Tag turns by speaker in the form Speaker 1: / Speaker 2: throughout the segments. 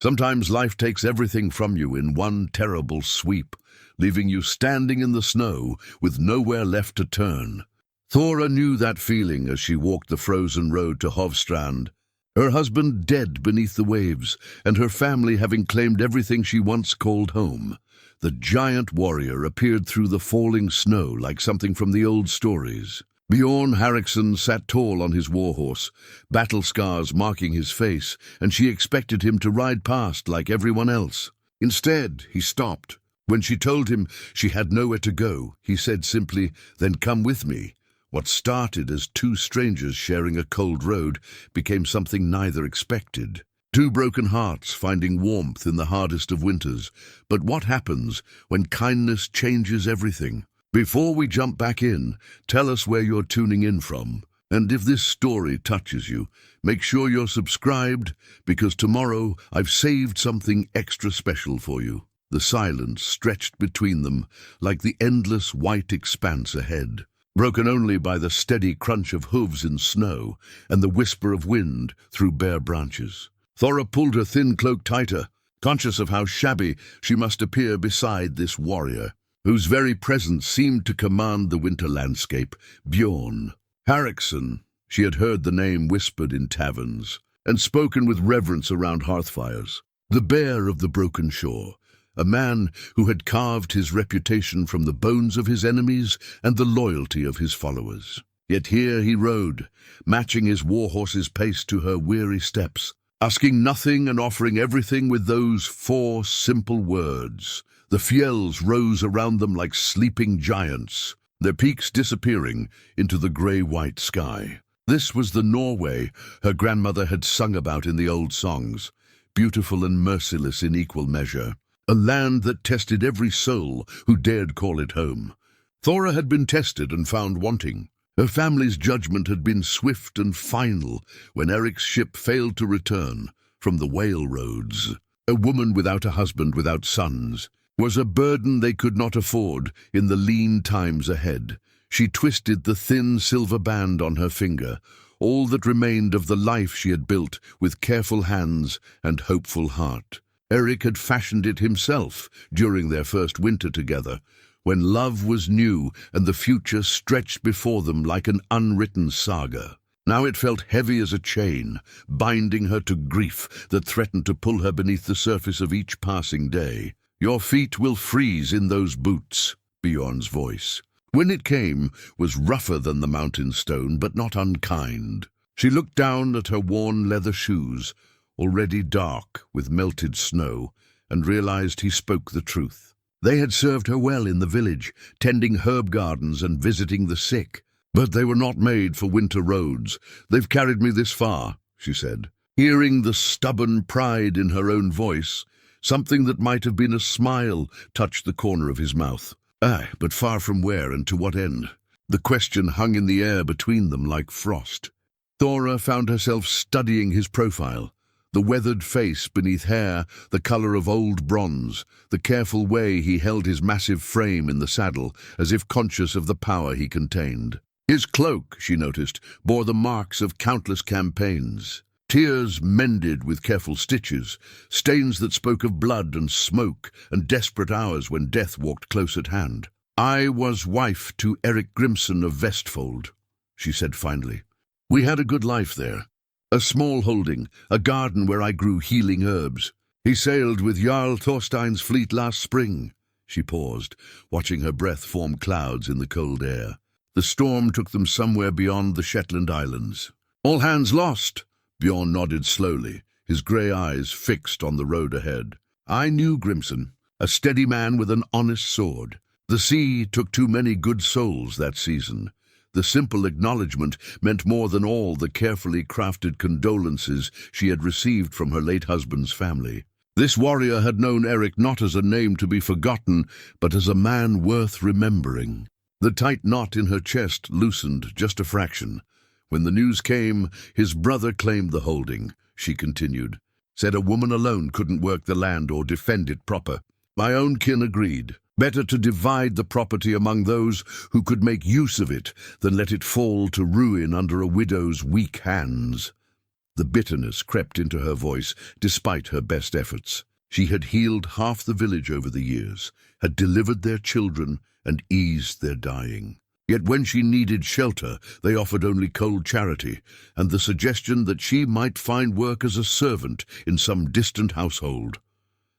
Speaker 1: Sometimes life takes everything from you in one terrible sweep, leaving you standing in the snow with nowhere left to turn. Thora knew that feeling as she walked the frozen road to Hovstrand. Her husband dead beneath the waves, and her family having claimed everything she once called home. The giant warrior appeared through the falling snow like something from the old stories. Bjorn Hareksson sat tall on his warhorse, battle scars marking his face, and she expected him to ride past like everyone else. Instead, he stopped. When she told him she had nowhere to go, he said simply, "Then come with me." What started as two strangers sharing a cold road became something neither expected. Two broken hearts finding warmth in the hardest of winters. But what happens when kindness changes everything? Before we jump back in, tell us where you're tuning in from. And if this story touches you, make sure you're subscribed, because tomorrow I've saved something extra special for you. The silence stretched between them like the endless white expanse ahead, broken only by the steady crunch of hooves in snow and the whisper of wind through bare branches. Thora pulled her thin cloak tighter, conscious of how shabby she must appear beside this warrior, whose very presence seemed to command the winter landscape. Bjorn Hareksson. She had heard the name whispered in taverns and spoken with reverence around hearthfires. The bear of the broken shore, a man who had carved his reputation from the bones of his enemies and the loyalty of his followers. Yet here he rode, matching his warhorse's pace to her weary steps, asking nothing and offering everything with those 4 simple words. The fjells rose around them like sleeping giants, their peaks disappearing into the grey-white sky. This was the Norway her grandmother had sung about in the old songs, beautiful and merciless in equal measure, a land that tested every soul who dared call it home. Thora had been tested and found wanting. Her family's judgment had been swift and final when Eric's ship failed to return from the whale roads. A woman without a husband, without sons, was a burden they could not afford in the lean times ahead. She twisted the thin silver band on her finger, all that remained of the life she had built with careful hands and hopeful heart. Eric had fashioned it himself during their first winter together, when love was new and the future stretched before them like an unwritten saga. Now it felt heavy as a chain, binding her to grief that threatened to pull her beneath the surface of each passing day. "Your feet will freeze in those boots," Bjorn's voice, when it came, was rougher than the mountain stone, but not unkind. She looked down at her worn leather shoes, already dark with melted snow, and realized he spoke the truth. They had served her well in the village, tending herb gardens and visiting the sick, but they were not made for winter roads. "They've carried me this far," she said, hearing the stubborn pride in her own voice. Something that might have been a smile touched the corner of his mouth. Aye, but far from where and to what end? The question hung in the air between them like frost. Thora found herself studying his profile, the weathered face beneath hair the color of old bronze, the careful way he held his massive frame in the saddle, as if conscious of the power he contained. His cloak, she noticed, bore the marks of countless campaigns. Tears mended with careful stitches, stains that spoke of blood and smoke and desperate hours when death walked close at hand. "I was wife to Eric Grimson of Vestfold," she said finally. "We had a good life there. A small holding, a garden where I grew healing herbs. He sailed with Jarl Thorstein's fleet last spring." She paused, watching her breath form clouds in the cold air. The storm took them somewhere beyond the Shetland Islands. "All hands lost." Bjorn nodded slowly, his grey eyes fixed on the road ahead. "I knew Grimson, a steady man with an honest sword. The sea took too many good souls that season." The simple acknowledgement meant more than all the carefully crafted condolences she had received from her late husband's family. This warrior had known Eric not as a name to be forgotten, but as a man worth remembering. The tight knot in her chest loosened just a fraction. "When the news came, his brother claimed the holding," she continued. "Said a woman alone couldn't work the land or defend it proper. My own kin agreed. Better to divide the property among those who could make use of it than let it fall to ruin under a widow's weak hands." The bitterness crept into her voice despite her best efforts. She had healed half the village over the years, had delivered their children and eased their dying. Yet when she needed shelter, they offered only cold charity, and the suggestion that she might find work as a servant in some distant household.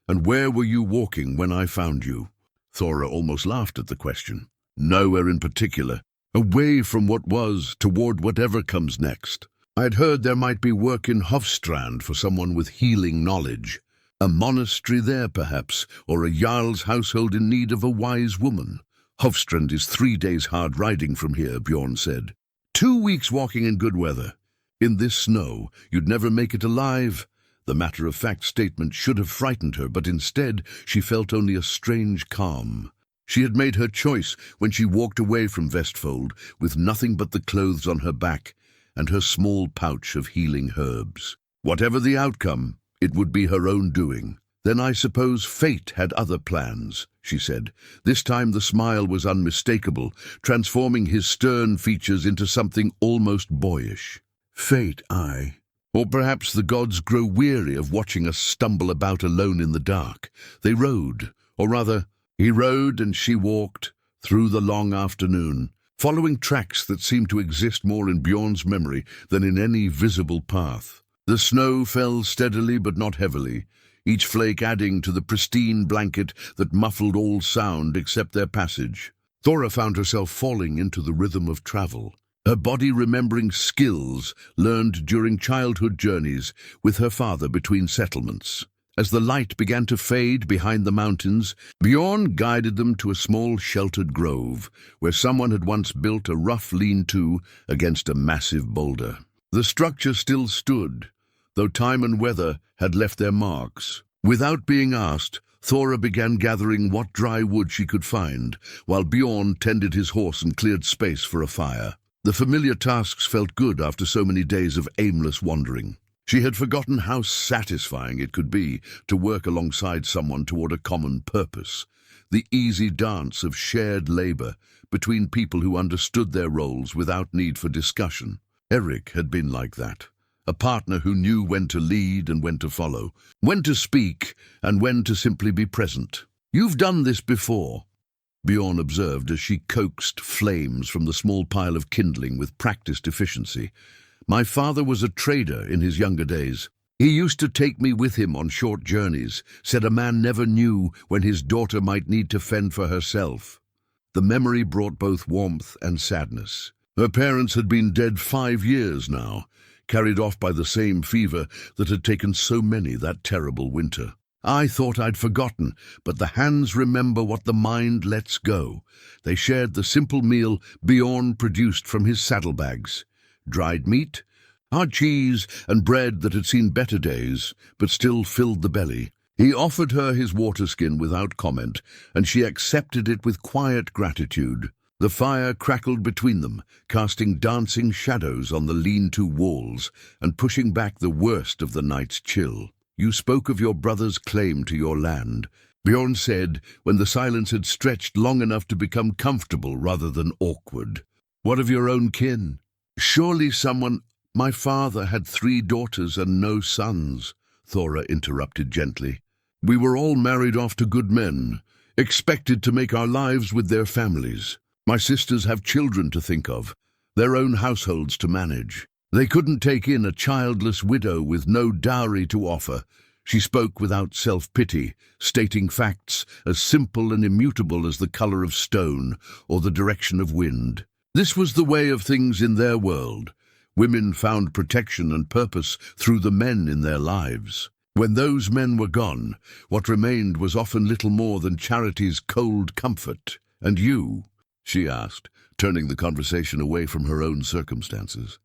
Speaker 1: "And where were you walking when I found you?" Thora almost laughed at the question. "Nowhere in particular. Away from what was, toward whatever comes next. I'd heard there might be work in Hovstrand for someone with healing knowledge. A monastery there, perhaps, or a jarl's household in need of a wise woman. Hovstrand is 3 days hard riding from here," Bjorn said. 2 weeks walking in good weather. In this snow, you'd never make it alive. The matter-of-fact statement should have frightened her, but instead she felt only a strange calm. She had made her choice when she walked away from Vestfold with nothing but the clothes on her back and her small pouch of healing herbs. Whatever the outcome, it would be her own doing. "Then I suppose fate had other plans," she said. This time the smile was unmistakable, transforming his stern features into something almost boyish. "Fate, aye. Or perhaps the gods grow weary of watching us stumble about alone in the dark. They rode, or rather, he rode and she walked, through the long afternoon, following tracks that seemed to exist more in Bjorn's memory than in any visible path. The snow fell steadily but not heavily, each flake adding to the pristine blanket that muffled all sound except their passage. Thora found herself falling into the rhythm of travel, her body remembering skills learned during childhood journeys with her father between settlements. As the light began to fade behind the mountains, Bjorn guided them to a small sheltered grove, where someone had once built a rough lean-to against a massive boulder. The structure still stood, though time and weather had left their marks. Without being asked, Thora began gathering what dry wood she could find, while Bjorn tended his horse and cleared space for a fire. The familiar tasks felt good after so many days of aimless wandering. She had forgotten how satisfying it could be to work alongside someone toward a common purpose. The easy dance of shared labor between people who understood their roles without need for discussion. Eric had been like that. A partner who knew when to lead and when to follow, when to speak and when to simply be present. "You've done this before," Bjorn observed as she coaxed flames from the small pile of kindling with practiced efficiency. "My father was a trader in his younger days. He used to take me with him on short journeys, said a man never knew when his daughter might need to fend for herself." The memory brought both warmth and sadness. Her parents had been dead 5 years now, carried off by the same fever that had taken so many that terrible winter. "I thought I'd forgotten, but the hands remember what the mind lets go." They shared the simple meal Bjorn produced from his saddlebags. Dried meat, hard cheese, and bread that had seen better days, but still filled the belly. He offered her his waterskin without comment, and she accepted it with quiet gratitude. The fire crackled between them, casting dancing shadows on the lean-to walls and pushing back the worst of the night's chill. "You spoke of your brother's claim to your land," Bjorn said when the silence had stretched long enough to become comfortable rather than awkward. "What of your own kin?" "Surely someone—" "My father had 3 daughters and no sons," Thora interrupted gently. "We were all married off to good men, expected to make our lives with their families. My sisters have children to think of, their own households to manage. They couldn't take in a childless widow with no dowry to offer." She spoke without self-pity, stating facts as simple and immutable as the color of stone or the direction of wind. This was the way of things in their world. Women found protection and purpose through the men in their lives. When those men were gone, what remained was often little more than charity's cold comfort. "And you?" she asked, turning the conversation away from her own circumstances.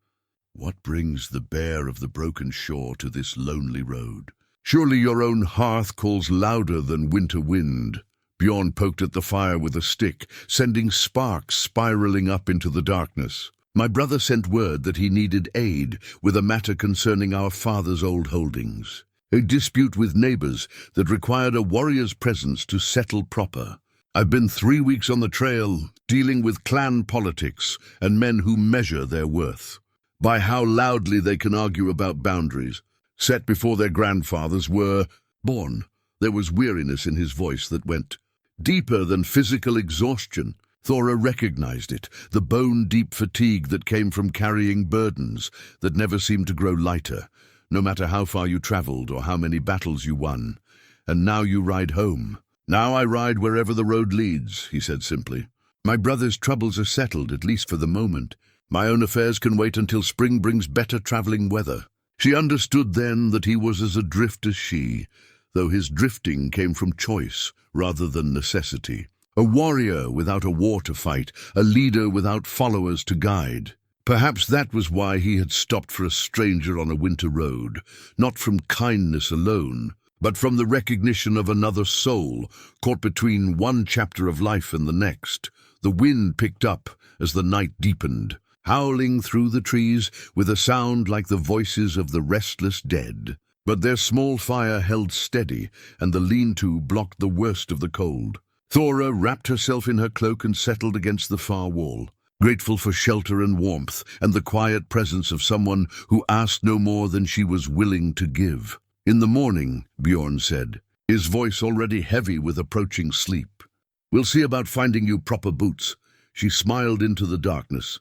Speaker 1: "What brings the bear of the broken shore to this lonely road? Surely your own hearth calls louder than winter wind." Bjorn poked at the fire with a stick, sending sparks spiraling up into the darkness. "My brother sent word that he needed aid with a matter concerning our father's old holdings. A dispute with neighbors that required a warrior's presence to settle proper. I've been 3 weeks on the trail, dealing with clan politics and men who measure their worth." by how loudly they can argue about boundaries, set before their grandfathers, were born. There was weariness in his voice that went deeper than physical exhaustion. Thora recognized it, the bone-deep fatigue that came from carrying burdens that never seemed to grow lighter, no matter how far you traveled or how many battles you won. And now you ride home. Now I ride wherever the road leads, he said simply. My brother's troubles are settled, at least for the moment. My own affairs can wait until spring brings better traveling weather. She understood then that he was as adrift as she, though his drifting came from choice rather than necessity. A warrior without a war to fight, a leader without followers to guide. Perhaps that was why he had stopped for a stranger on a winter road, not from kindness alone, but from the recognition of another soul caught between one chapter of life and the next. The wind picked up as the night deepened, howling through the trees with a sound like the voices of the restless dead. But their small fire held steady, and the lean-to blocked the worst of the cold. Thora wrapped herself in her cloak and settled against the far wall, grateful for shelter and warmth and the quiet presence of someone who asked no more than she was willing to give. In the morning, Bjorn said, his voice already heavy with approaching sleep. We'll see about finding you proper boots. She smiled into the darkness,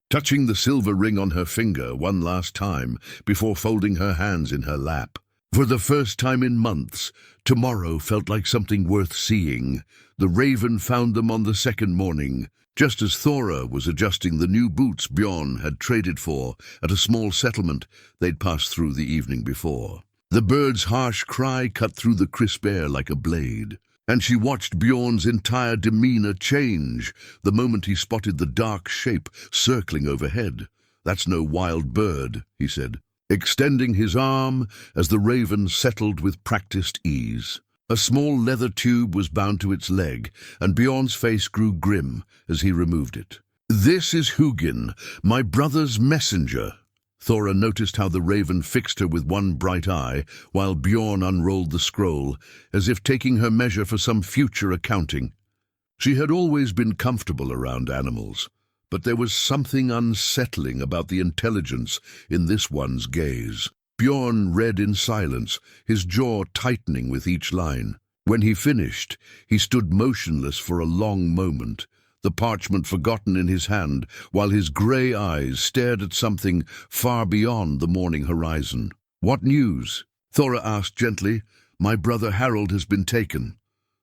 Speaker 1: touching the silver ring on her finger one last time before folding her hands in her lap. For the first time in months, tomorrow felt like something worth seeing. The raven found them on the second morning, just as Thora was adjusting the new boots Bjorn had traded for at a small settlement they'd passed through the evening before. The bird's harsh cry cut through the crisp air like a blade, and she watched Bjorn's entire demeanor change the moment he spotted the dark shape circling overhead. That's no wild bird, he said, extending his arm as the raven settled with practiced ease. A small leather tube was bound to its leg, and Bjorn's face grew grim as he removed it. This is Hugin, my brother's messenger. Thora noticed how the raven fixed her with one bright eye, while Bjorn unrolled the scroll, as if taking her measure for some future accounting. She had always been comfortable around animals, but there was something unsettling about the intelligence in this one's gaze. Bjorn read in silence, his jaw tightening with each line. When he finished, he stood motionless for a long moment, the parchment forgotten in his hand, while his grey eyes stared at something far beyond the morning horizon. What news? Thora asked gently. My brother Harold has been taken.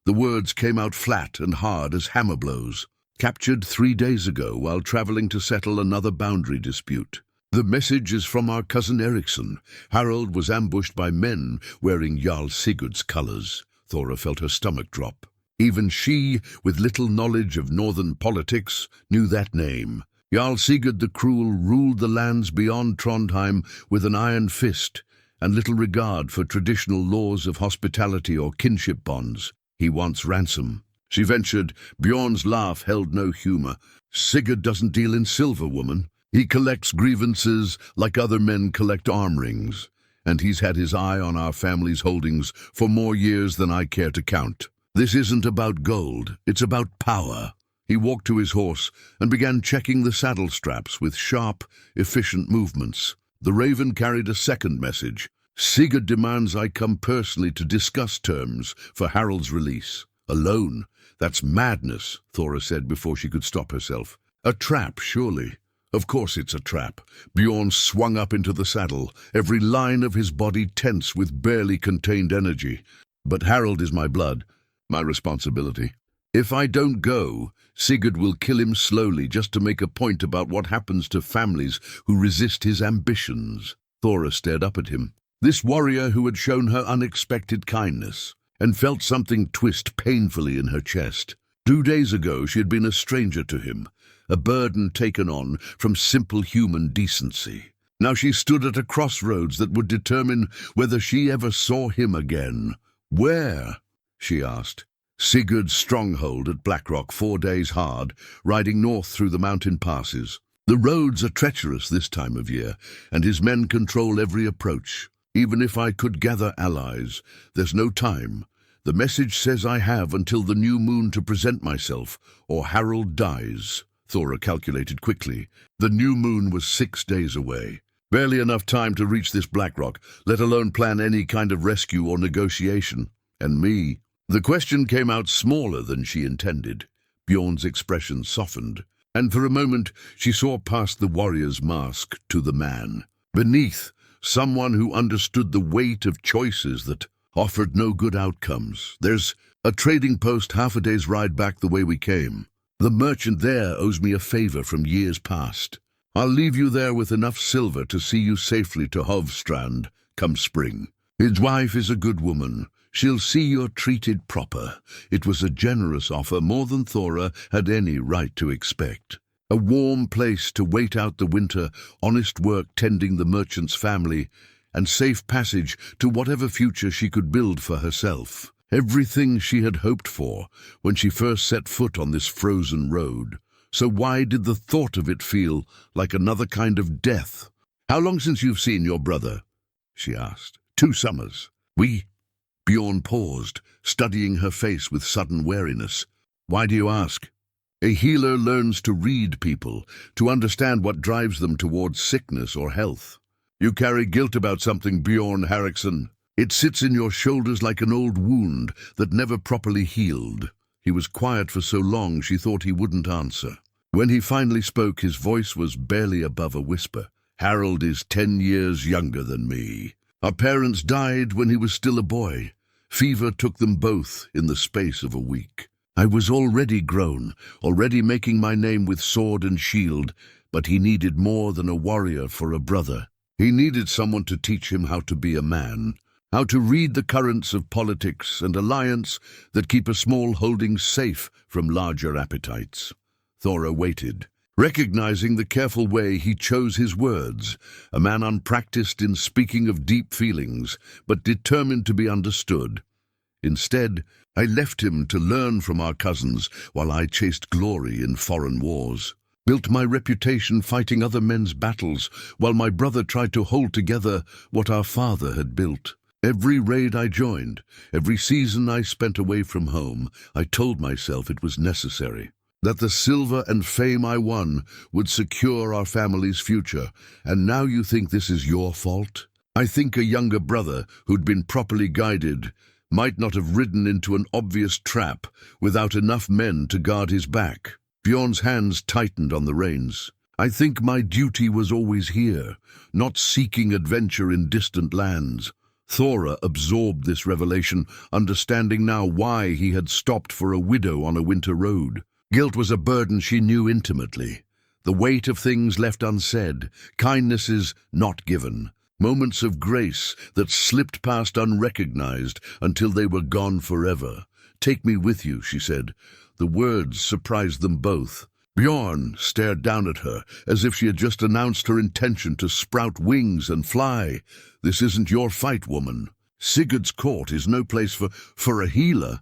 Speaker 1: The words came out flat and hard as hammer blows. Captured 3 days ago while traveling to settle another boundary dispute. The message is from our cousin Hareksson. Harold was ambushed by men wearing Jarl Sigurd's colours. Thora felt her stomach drop. Even she, with little knowledge of northern politics, knew that name. Jarl Sigurd the Cruel ruled the lands beyond Trondheim with an iron fist, and little regard for traditional laws of hospitality or kinship bonds. He wants ransom. She ventured. Bjorn's laugh held no humour. Sigurd doesn't deal in silver, woman. He collects grievances like other men collect arm rings, and he's had his eye on our family's holdings for more years than I care to count. This isn't about gold, it's about power. He walked to his horse and began checking the saddle straps with sharp, efficient movements. The raven carried a second message. Sigurd demands I come personally to discuss terms for Harold's release. Alone? That's madness, Thora said before she could stop herself. A trap, surely. Of course it's a trap. Bjorn swung up into the saddle, every line of his body tense with barely contained energy. But Harold is my blood, my responsibility. If I don't go, Sigurd will kill him slowly just to make a point about what happens to families who resist his ambitions. Thora stared up at him. This warrior who had shown her unexpected kindness, and felt something twist painfully in her chest. 2 days ago she had been a stranger to him, a burden taken on from simple human decency. Now she stood at a crossroads that would determine whether she ever saw him again. Where? She asked. Sigurd's stronghold at Blackrock, 4 days hard, riding north through the mountain passes. The roads are treacherous this time of year, and his men control every approach. Even if I could gather allies, there's no time. The message says I have until the new moon to present myself, or Harold dies. Thora calculated quickly. The new moon was 6 days away. Barely enough time to reach this Blackrock, let alone plan any kind of rescue or negotiation. And me. The question came out smaller than she intended. Bjorn's expression softened, and for a moment she saw past the warrior's mask to the man. Beneath, someone who understood the weight of choices that offered no good outcomes. There's a trading post half a day's ride back the way we came. The merchant there owes me a favor from years past. I'll leave you there with enough silver to see you safely to Hovstrand come spring. His wife is a good woman. She'll see you're treated proper. It was a generous offer, more than Thora had any right to expect. A warm place to wait out the winter, honest work tending the merchant's family, and safe passage to whatever future she could build for herself. Everything she had hoped for when she first set foot on this frozen road. So why did the thought of it feel like another kind of death? "How long since you've seen your brother?" she asked. 2 summers. Bjorn paused, studying her face with sudden wariness. "Why do you ask?" "A healer learns to read people, to understand what drives them towards sickness or health. You carry guilt about something, Bjorn Hareksson. It sits in your shoulders like an old wound that never properly healed." He was quiet for so long she thought he wouldn't answer. When he finally spoke, his voice was barely above a whisper. "Harold is 10 years younger than me. Our parents died when he was still a boy. Fever took them both in the space of a week. I was already grown, already making my name with sword and shield, but he needed more than a warrior for a brother. He needed someone to teach him how to be a man, how to read the currents of politics and alliance that keep a small holding safe from larger appetites." Thora waited, recognizing the careful way he chose his words, a man unpracticed in speaking of deep feelings, but determined to be understood. "Instead, I left him to learn from our cousins while I chased glory in foreign wars. Built my reputation fighting other men's battles while my brother tried to hold together what our father had built. Every raid I joined, every season I spent away from home, I told myself it was necessary, that the silver and fame I won would secure our family's future. And now you think this is your fault? I think a younger brother who'd been properly guided might not have ridden into an obvious trap without enough men to guard his back." Bjorn's hands tightened on the reins. "I think my duty was always here, not seeking adventure in distant lands." Thora absorbed this revelation, understanding now why he had stopped for a widow on a winter road. Guilt was a burden she knew intimately. The weight of things left unsaid, kindnesses not given, moments of grace that slipped past unrecognized until they were gone forever. "Take me with you," she said. The words surprised them both. Bjorn stared down at her as if she had just announced her intention to sprout wings and fly. "This isn't your fight, woman. Sigurd's court is no place for a healer,"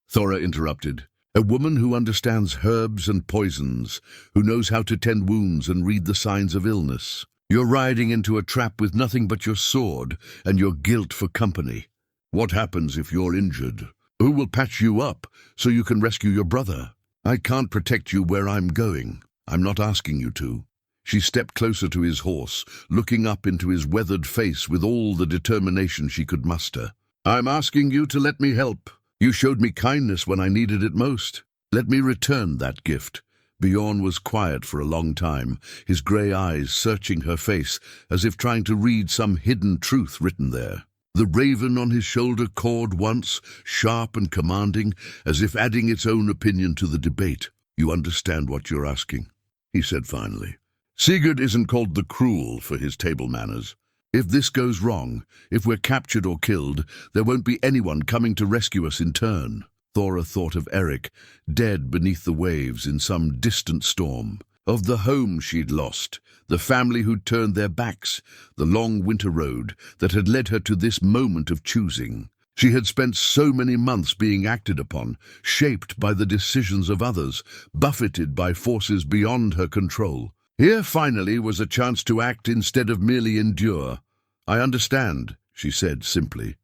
Speaker 1: Thora interrupted. "A woman who understands herbs and poisons, who knows how to tend wounds and read the signs of illness. You're riding into a trap with nothing but your sword and your guilt for company. What happens if you're injured? Who will patch you up so you can rescue your brother? I can't protect you where I'm going. I'm not asking you to." She stepped closer to his horse, looking up into his weathered face with all the determination she could muster. "I'm asking you to let me help. You showed me kindness when I needed it most. Let me return that gift." Bjorn was quiet for a long time, his grey eyes searching her face as if trying to read some hidden truth written there. The raven on his shoulder cawed once, sharp and commanding, as if adding its own opinion to the debate. "You understand what you're asking," he said finally. "Sigurd isn't called the Cruel for his table manners. If this goes wrong, if we're captured or killed, there won't be anyone coming to rescue us in turn." Thora thought of Eric, dead beneath the waves in some distant storm, of the home she'd lost, the family who'd turned their backs, the long winter road that had led her to this moment of choosing. She had spent so many months being acted upon, shaped by the decisions of others, buffeted by forces beyond her control. Here finally was a chance to act instead of merely endure. "I understand," she said simply.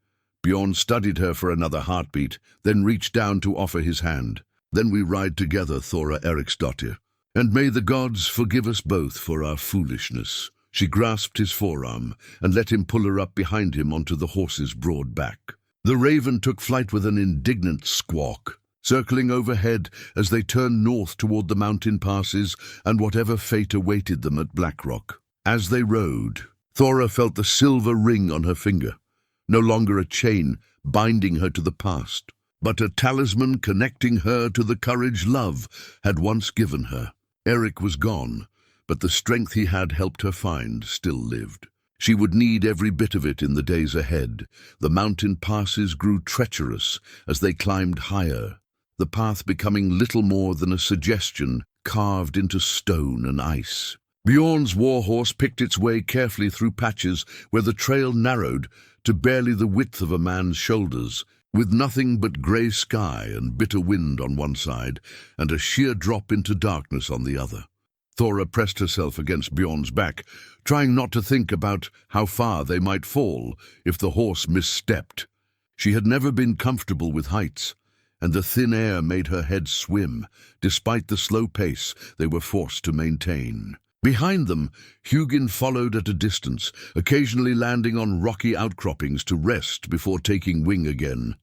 Speaker 1: Bjorn studied her for another heartbeat, then reached down to offer his hand. "Then we ride together, Thora Eriksdottir." And may the gods forgive us both for our foolishness. She grasped his forearm and let him pull her up behind him onto the horse's broad back. The raven took flight with an indignant squawk, circling overhead as they turned north toward the mountain passes and whatever fate awaited them at Blackrock. As they rode, Thora felt the silver ring on her finger, no longer a chain binding her to the past, but a talisman connecting her to the courage love had once given her. Eric was gone, but the strength he had helped her find still lived. She would need every bit of it in the days ahead. The mountain passes grew treacherous as they climbed higher, the path becoming little more than a suggestion carved into stone and ice. Bjorn's warhorse picked its way carefully through patches where the trail narrowed to barely the width of a man's shoulders, with nothing but grey sky and bitter wind on one side and a sheer drop into darkness on the other. Thora pressed herself against Bjorn's back, trying not to think about how far they might fall if the horse misstepped. She had never been comfortable with heights, and the thin air made her head swim, despite the slow pace they were forced to maintain. Behind them, Hugin followed at a distance, occasionally landing on rocky outcroppings to rest before taking wing again.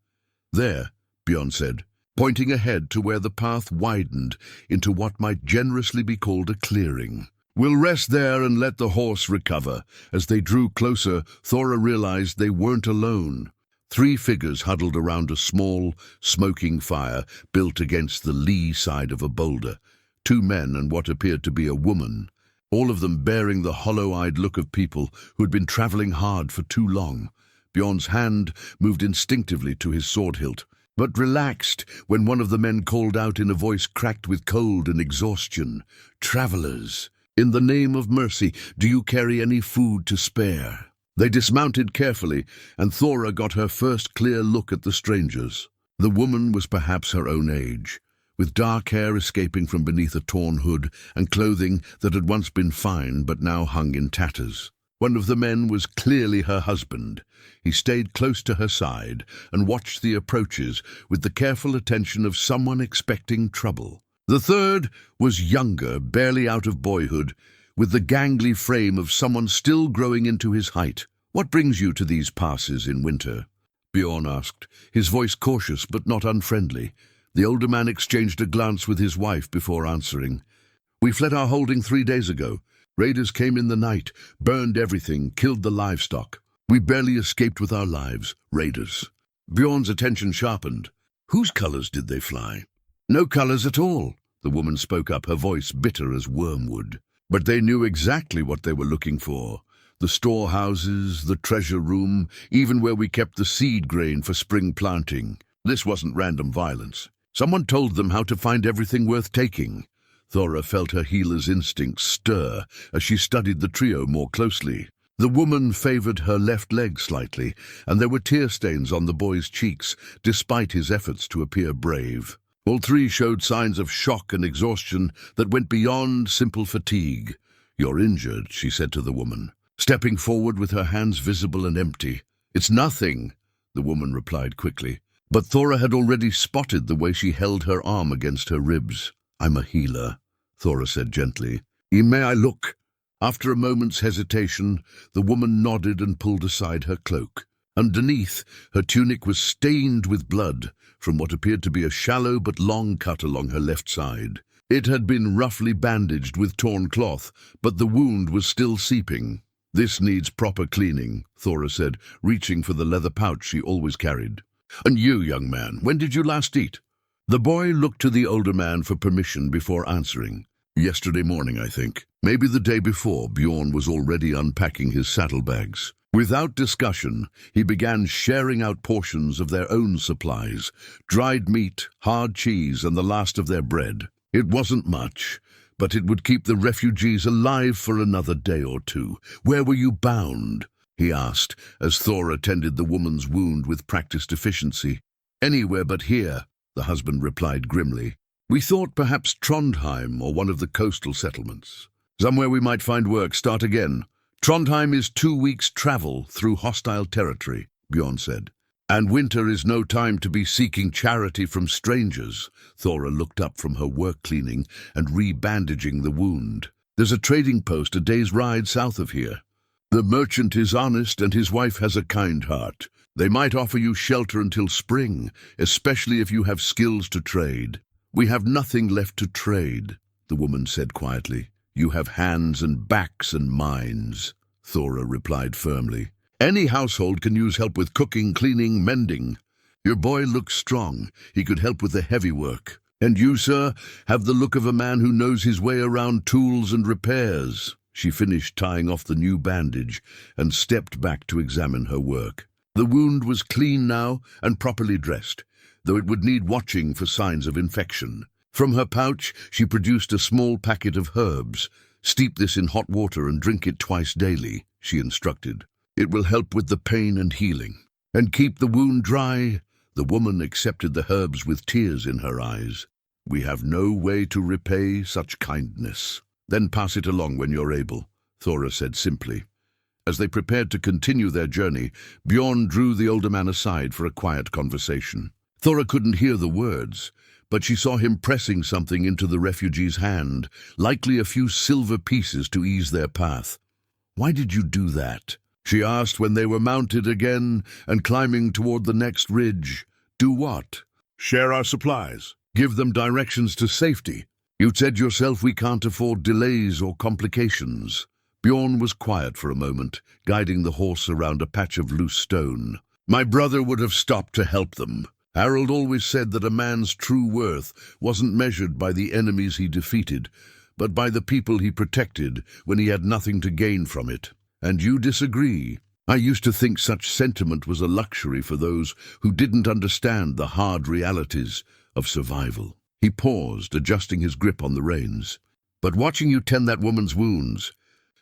Speaker 1: "There," Bjorn said, pointing ahead to where the path widened into what might generously be called a clearing. "We'll rest there and let the horse recover." As they drew closer, Thora realized they weren't alone. 3 figures huddled around a small, smoking fire built against the lee side of a boulder. 2 men and what appeared to be a woman, all of them bearing the hollow-eyed look of people who had been traveling hard for too long. Bjorn's hand moved instinctively to his sword hilt, but relaxed when one of the men called out in a voice cracked with cold and exhaustion, "Travelers, in the name of mercy, do you carry any food to spare?" They dismounted carefully, and Thora got her first clear look at the strangers. The woman was perhaps her own age, with dark hair escaping from beneath a torn hood and clothing that had once been fine but now hung in tatters. One of the men was clearly her husband. He stayed close to her side and watched the approaches with the careful attention of someone expecting trouble. The third was younger, barely out of boyhood, with the gangly frame of someone still growing into his height. "What brings you to these passes in winter?" Bjorn asked, his voice cautious but not unfriendly. The older man exchanged a glance with his wife before answering. "We fled our holding 3 days ago. Raiders came in the night, burned everything, killed the livestock. We barely escaped with our lives. Raiders." Bjorn's attention sharpened. "Whose colors did they fly?" "No colors at all," the woman spoke up, her voice bitter as wormwood. But they knew exactly what they were looking for. The storehouses, the treasure room, even where we kept the seed grain for spring planting. This wasn't random violence. Someone told them how to find everything worth taking. Thora felt her healer's instincts stir as she studied the trio more closely. The woman favored her left leg slightly, and there were tear stains on the boy's cheeks, despite his efforts to appear brave. All 3 showed signs of shock and exhaustion that went beyond simple fatigue. "You're injured," she said to the woman, stepping forward with her hands visible and empty. "It's nothing," the woman replied quickly. But Thora had already spotted the way she held her arm against her ribs. "I'm a healer," Thora said gently. "May I look?" After a moment's hesitation, the woman nodded and pulled aside her cloak. Underneath, her tunic was stained with blood from what appeared to be a shallow but long cut along her left side. It had been roughly bandaged with torn cloth, but the wound was still seeping. "This needs proper cleaning," Thora said, reaching for the leather pouch she always carried. "And you, young man, when did you last eat?" The boy looked to the older man for permission before answering. "Yesterday morning, I think. Maybe the day before." Bjorn was already unpacking his saddlebags. Without discussion, he began sharing out portions of their own supplies, dried meat, hard cheese, and the last of their bread. It wasn't much, but it would keep the refugees alive for another day or 2. "Where were you bound?" he asked, as Thora tended the woman's wound with practiced efficiency. "Anywhere but here," the husband replied grimly. "We thought perhaps Trondheim or one of the coastal settlements. Somewhere we might find work. Start again." "Trondheim is 2 weeks' travel through hostile territory," Bjorn said. And winter is no time to be seeking charity from strangers. Thora looked up from her work cleaning and re-bandaging the wound. There's a trading post a day's ride south of here. The merchant is honest and his wife has a kind heart. They might offer you shelter until spring, especially if you have skills to trade. We have nothing left to trade, the woman said quietly. You have hands and backs and minds, Thora replied firmly. Any household can use help with cooking, cleaning, mending. Your boy looks strong. He could help with the heavy work. And you, sir, have the look of a man who knows his way around tools and repairs. She finished tying off the new bandage and stepped back to examine her work. The wound was clean now and properly dressed, though it would need watching for signs of infection. From her pouch, she produced a small packet of herbs. Steep this in hot water and drink it twice daily, she instructed. It will help with the pain and healing. And keep the wound dry. The woman accepted the herbs with tears in her eyes. We have no way to repay such kindness. Then pass it along when you're able, Thora said simply. As they prepared to continue their journey, Bjorn drew the older man aside for a quiet conversation. Thora couldn't hear the words, but she saw him pressing something into the refugee's hand, likely a few silver pieces to ease their path. Why did you do that? She asked when they were mounted again and climbing toward the next ridge. Do what? Share our supplies. Give them directions to safety. You said yourself we can't afford delays or complications. Bjorn was quiet for a moment, guiding the horse around a patch of loose stone. My brother would have stopped to help them. Harold always said that a man's true worth wasn't measured by the enemies he defeated, but by the people he protected when he had nothing to gain from it. And you disagree. I used to think such sentiment was a luxury for those who didn't understand the hard realities of survival. He paused, adjusting his grip on the reins. But watching you tend that woman's wounds,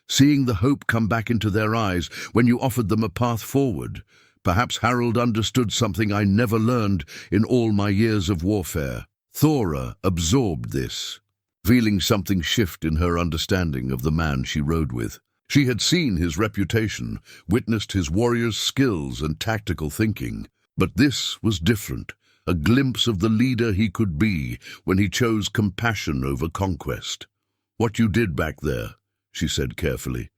Speaker 1: seeing the hope come back into their eyes when you offered them a path forward, perhaps Harold understood something I never learned in all my years of warfare. Thora absorbed this, feeling something shift in her understanding of the man she rode with. She had seen his reputation, witnessed his warrior's skills and tactical thinking. But this was different, a glimpse of the leader he could be when he chose compassion over conquest. What you did back there, she said carefully,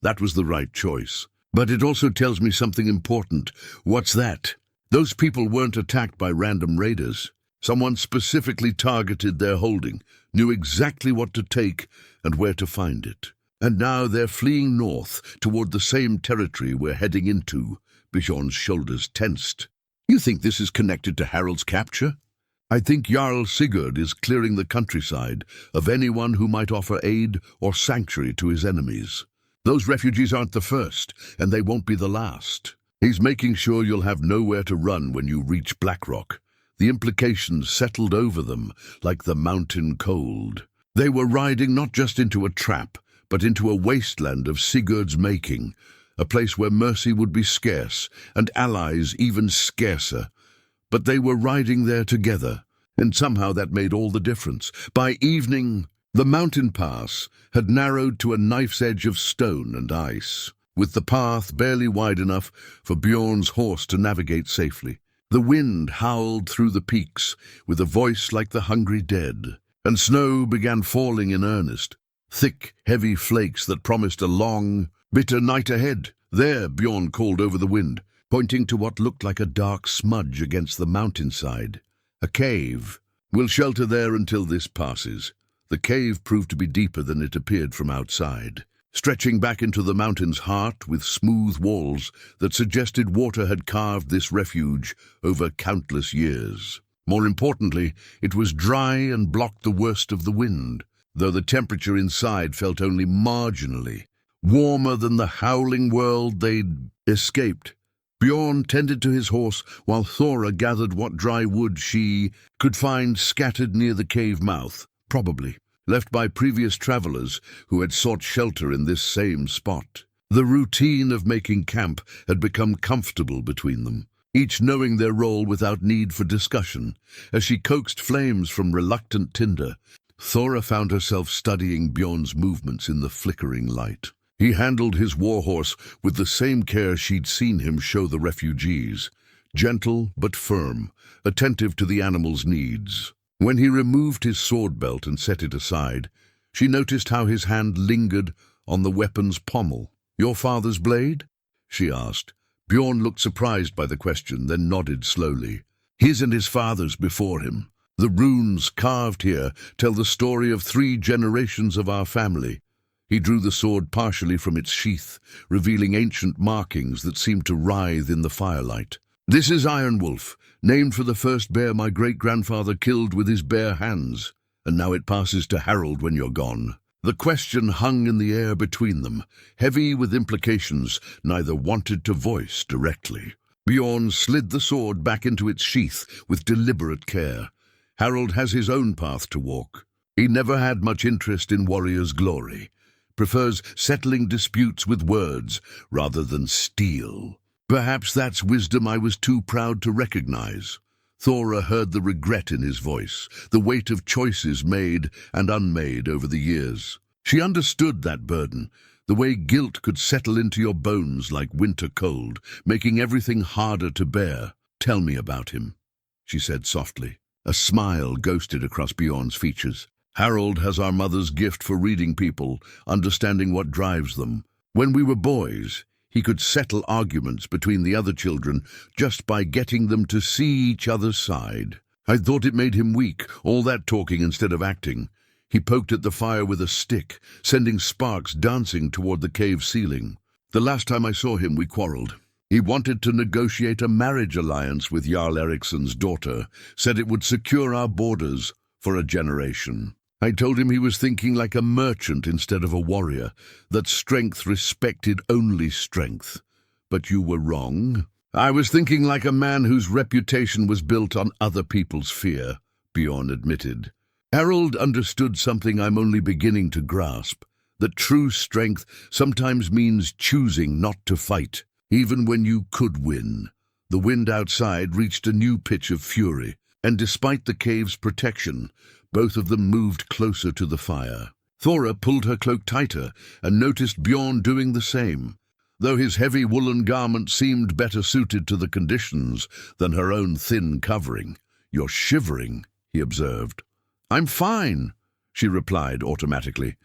Speaker 1: that was the right choice. But it also tells me something important. What's that? Those people weren't attacked by random raiders. Someone specifically targeted their holding, knew exactly what to take and where to find it. And now they're fleeing north toward the same territory we're heading into. Bjorn's shoulders tensed. You think this is connected to Harold's capture? I think Jarl Sigurd is clearing the countryside of anyone who might offer aid or sanctuary to his enemies. Those refugees aren't the first, and they won't be the last. He's making sure you'll have nowhere to run when you reach Blackrock. The implications settled over them like the mountain cold. They were riding not just into a trap, but into a wasteland of Sigurd's making, a place where mercy would be scarce and allies even scarcer. But they were riding there together, and somehow that made all the difference. By evening, the mountain pass had narrowed to a knife's edge of stone and ice, with the path barely wide enough for Bjorn's horse to navigate safely. The wind howled through the peaks with a voice like the hungry dead, and snow began falling in earnest. Thick, heavy flakes that promised a long, bitter night ahead. There, Bjorn called over the wind, pointing to what looked like a dark smudge against the mountainside. A cave. We'll shelter there until this passes. The cave proved to be deeper than it appeared from outside, stretching back into the mountain's heart with smooth walls that suggested water had carved this refuge over countless years. More importantly, it was dry and blocked the worst of the wind, though the temperature inside felt only marginally warmer than the howling world they'd escaped. Bjorn tended to his horse while Thora gathered what dry wood she could find scattered near the cave mouth, probably left by previous travelers who had sought shelter in this same spot. The routine of making camp had become comfortable between them, each knowing their role without need for discussion. As she coaxed flames from reluctant tinder, Thora found herself studying Bjorn's movements in the flickering light. He handled his warhorse with the same care she'd seen him show the refugees, gentle but firm, attentive to the animal's needs. When he removed his sword belt and set it aside, she noticed how his hand lingered on the weapon's pommel. "Your father's blade?" she asked. Bjorn looked surprised by the question, then nodded slowly. "His and his father's before him. The runes carved here tell the story of 3 generations of our family." He drew the sword partially from its sheath, revealing ancient markings that seemed to writhe in the firelight. "This is Iron Wolf, named for the first bear my great-grandfather killed with his bare hands, and now it passes to Harold when you're gone." The question hung in the air between them, heavy with implications neither wanted to voice directly. Bjorn slid the sword back into its sheath with deliberate care. Harold has his own path to walk. He never had much interest in warrior's glory, prefers settling disputes with words rather than steel. Perhaps that's wisdom I was too proud to recognize. Thora heard the regret in his voice, the weight of choices made and unmade over the years. She understood that burden, the way guilt could settle into your bones like winter cold, making everything harder to bear. "Tell me about him," she said softly. A smile ghosted across Bjorn's features. "Harold has our mother's gift for reading people, understanding what drives them. When we were boys, he could settle arguments between the other children just by getting them to see each other's side. I thought it made him weak, all that talking instead of acting. He poked at the fire with a stick, sending sparks dancing toward the cave ceiling. The last time I saw him, we quarreled. He wanted to negotiate a marriage alliance with Jarl Eriksson's daughter, said it would secure our borders for a generation. I told him he was thinking like a merchant instead of a warrior, that strength respected only strength. But you were wrong. I was thinking like a man whose reputation was built on other people's fear," Bjorn admitted. "Harold understood something I'm only beginning to grasp, that true strength sometimes means choosing not to fight, even when you could win." The wind outside reached a new pitch of fury, and despite the cave's protection, both of them moved closer to the fire. Thora pulled her cloak tighter and noticed Bjorn doing the same, though his heavy woolen garment seemed better suited to the conditions than her own thin covering. "You're shivering," he observed. "I'm fine," she replied automatically,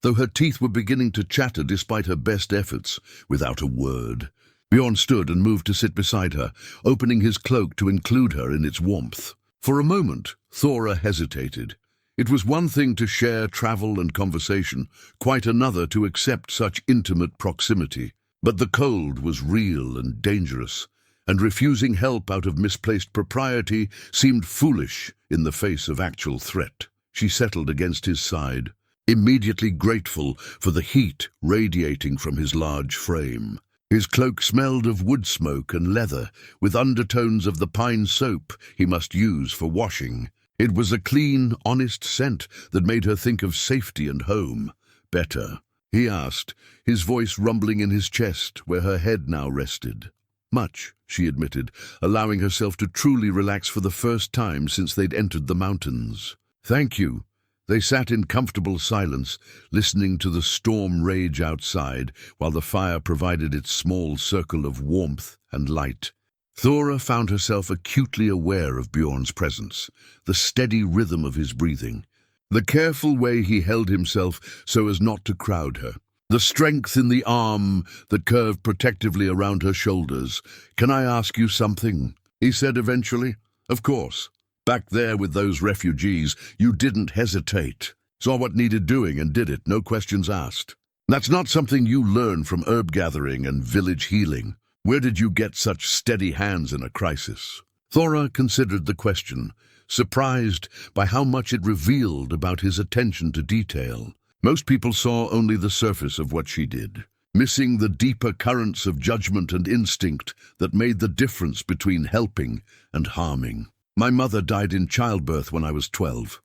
Speaker 1: though her teeth were beginning to chatter despite her best efforts, without a word. Bjorn stood and moved to sit beside her, opening his cloak to include her in its warmth. For a moment, Thora hesitated. It was one thing to share travel and conversation, quite another to accept such intimate proximity. But the cold was real and dangerous, and refusing help out of misplaced propriety seemed foolish in the face of actual threat. She settled against his side, immediately grateful for the heat radiating from his large frame. His cloak smelled of wood smoke and leather, with undertones of the pine soap he must use for washing. It was a clean, honest scent that made her think of safety and home. "Better?" he asked, his voice rumbling in his chest, where her head now rested. "Much," she admitted, allowing herself to truly relax for the first time since they'd entered the mountains. "Thank you." They sat in comfortable silence, listening to the storm rage outside, while the fire provided its small circle of warmth and light. Thora found herself acutely aware of Bjorn's presence, the steady rhythm of his breathing, the careful way he held himself so as not to crowd her, the strength in the arm that curved protectively around her shoulders. "Can I ask you something?" he said eventually. "Of course. Back there with those refugees, you didn't hesitate. Saw what needed doing and did it, no questions asked. That's not something you learn from herb gathering and village healing. Where did you get such steady hands in a crisis?" Thora considered the question, surprised by how much it revealed about his attention to detail. Most people saw only the surface of what she did, missing the deeper currents of judgment and instinct that made the difference between helping and harming. "My mother died in childbirth when I was 12,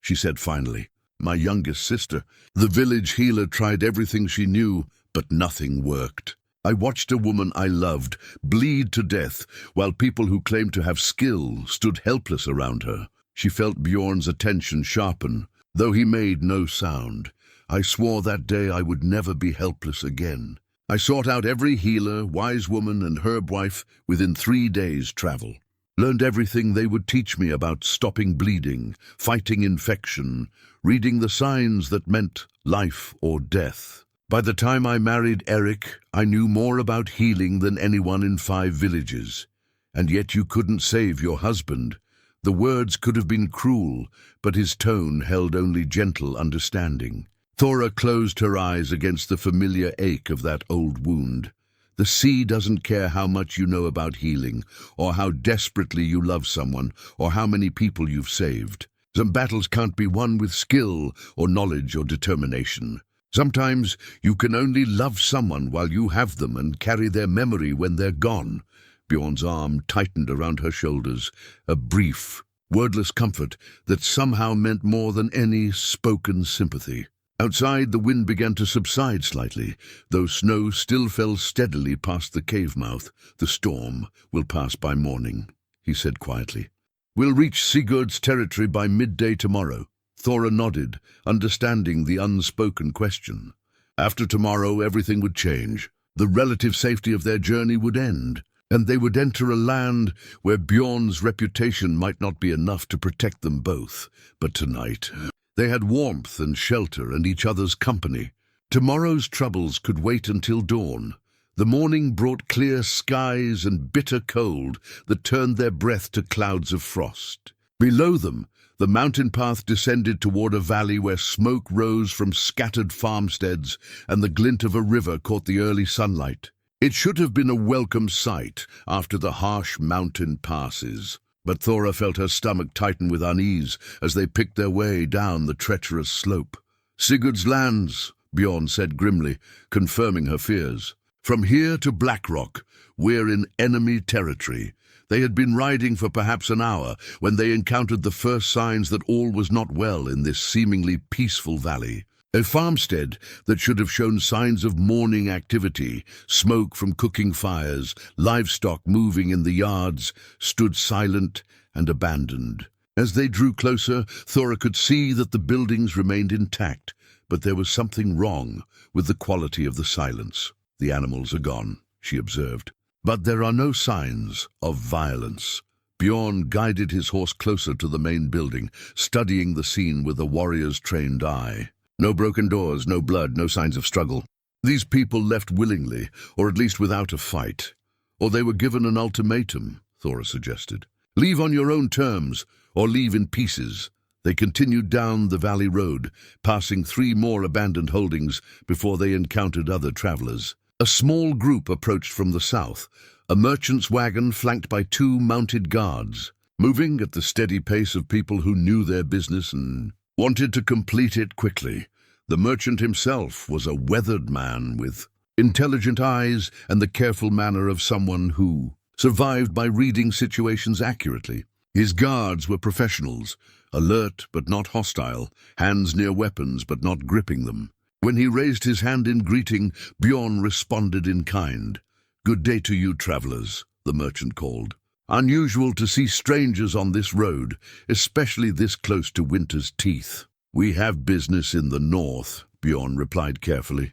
Speaker 1: she said finally. "My youngest sister. The village healer tried everything she knew, but nothing worked. I watched a woman I loved bleed to death while people who claimed to have skill stood helpless around her." She felt Bjorn's attention sharpen, though he made no sound. "I swore that day I would never be helpless again. I sought out every healer, wise woman, and herb wife within 3 days' travel. Learned everything they would teach me about stopping bleeding, fighting infection, reading the signs that meant life or death. By the time I married Eric, I knew more about healing than anyone in 5 villages. And yet you couldn't save your husband. The words could have been cruel, but his tone held only gentle understanding. Thora closed her eyes against the familiar ache of that old wound. The sea doesn't care how much you know about healing, or how desperately you love someone, or how many people you've saved. Some battles can't be won with skill, or knowledge, or determination. Sometimes you can only love someone while you have them and carry their memory when they're gone. Bjorn's arm tightened around her shoulders, a brief, wordless comfort that somehow meant more than any spoken sympathy. Outside, the wind began to subside slightly, though snow still fell steadily past the cave mouth. The storm will pass by morning, he said quietly. We'll reach Sigurd's territory by midday tomorrow. Thora nodded, understanding the unspoken question. After tomorrow, everything would change. The relative safety of their journey would end, and they would enter a land where Bjorn's reputation might not be enough to protect them both. But tonight, they had warmth and shelter and each other's company. Tomorrow's troubles could wait until dawn. The morning brought clear skies and bitter cold that turned their breath to clouds of frost. Below them, the mountain path descended toward a valley where smoke rose from scattered farmsteads and the glint of a river caught the early sunlight. It should have been a welcome sight after the harsh mountain passes. But Thora felt her stomach tighten with unease as they picked their way down the treacherous slope. Sigurd's lands, Bjorn said grimly, confirming her fears. From here to Blackrock, we're in enemy territory. They had been riding for perhaps an hour when they encountered the first signs that all was not well in this seemingly peaceful valley. A farmstead that should have shown signs of morning activity, smoke from cooking fires, livestock moving in the yards, stood silent and abandoned. As they drew closer, Thora could see that the buildings remained intact, but there was something wrong with the quality of the silence. The animals are gone, she observed. But there are no signs of violence. Bjorn guided his horse closer to the main building, studying the scene with a warrior's trained eye. No broken doors, no blood, no signs of struggle. These people left willingly, or at least without a fight. Or they were given an ultimatum, Thora suggested. Leave on your own terms, or leave in pieces. They continued down the valley road, passing 3 more abandoned holdings before they encountered other travelers. A small group approached from the south, a merchant's wagon flanked by 2 mounted guards, moving at the steady pace of people who knew their business and wanted to complete it quickly. The merchant himself was a weathered man with intelligent eyes and the careful manner of someone who survived by reading situations accurately. His guards were professionals, alert but not hostile, hands near weapons but not gripping them. When he raised his hand in greeting, Bjorn responded in kind. "Good day to you, travelers," the merchant called. "Unusual to see strangers on this road, especially this close to winter's teeth." "We have business in the north," Bjorn replied carefully.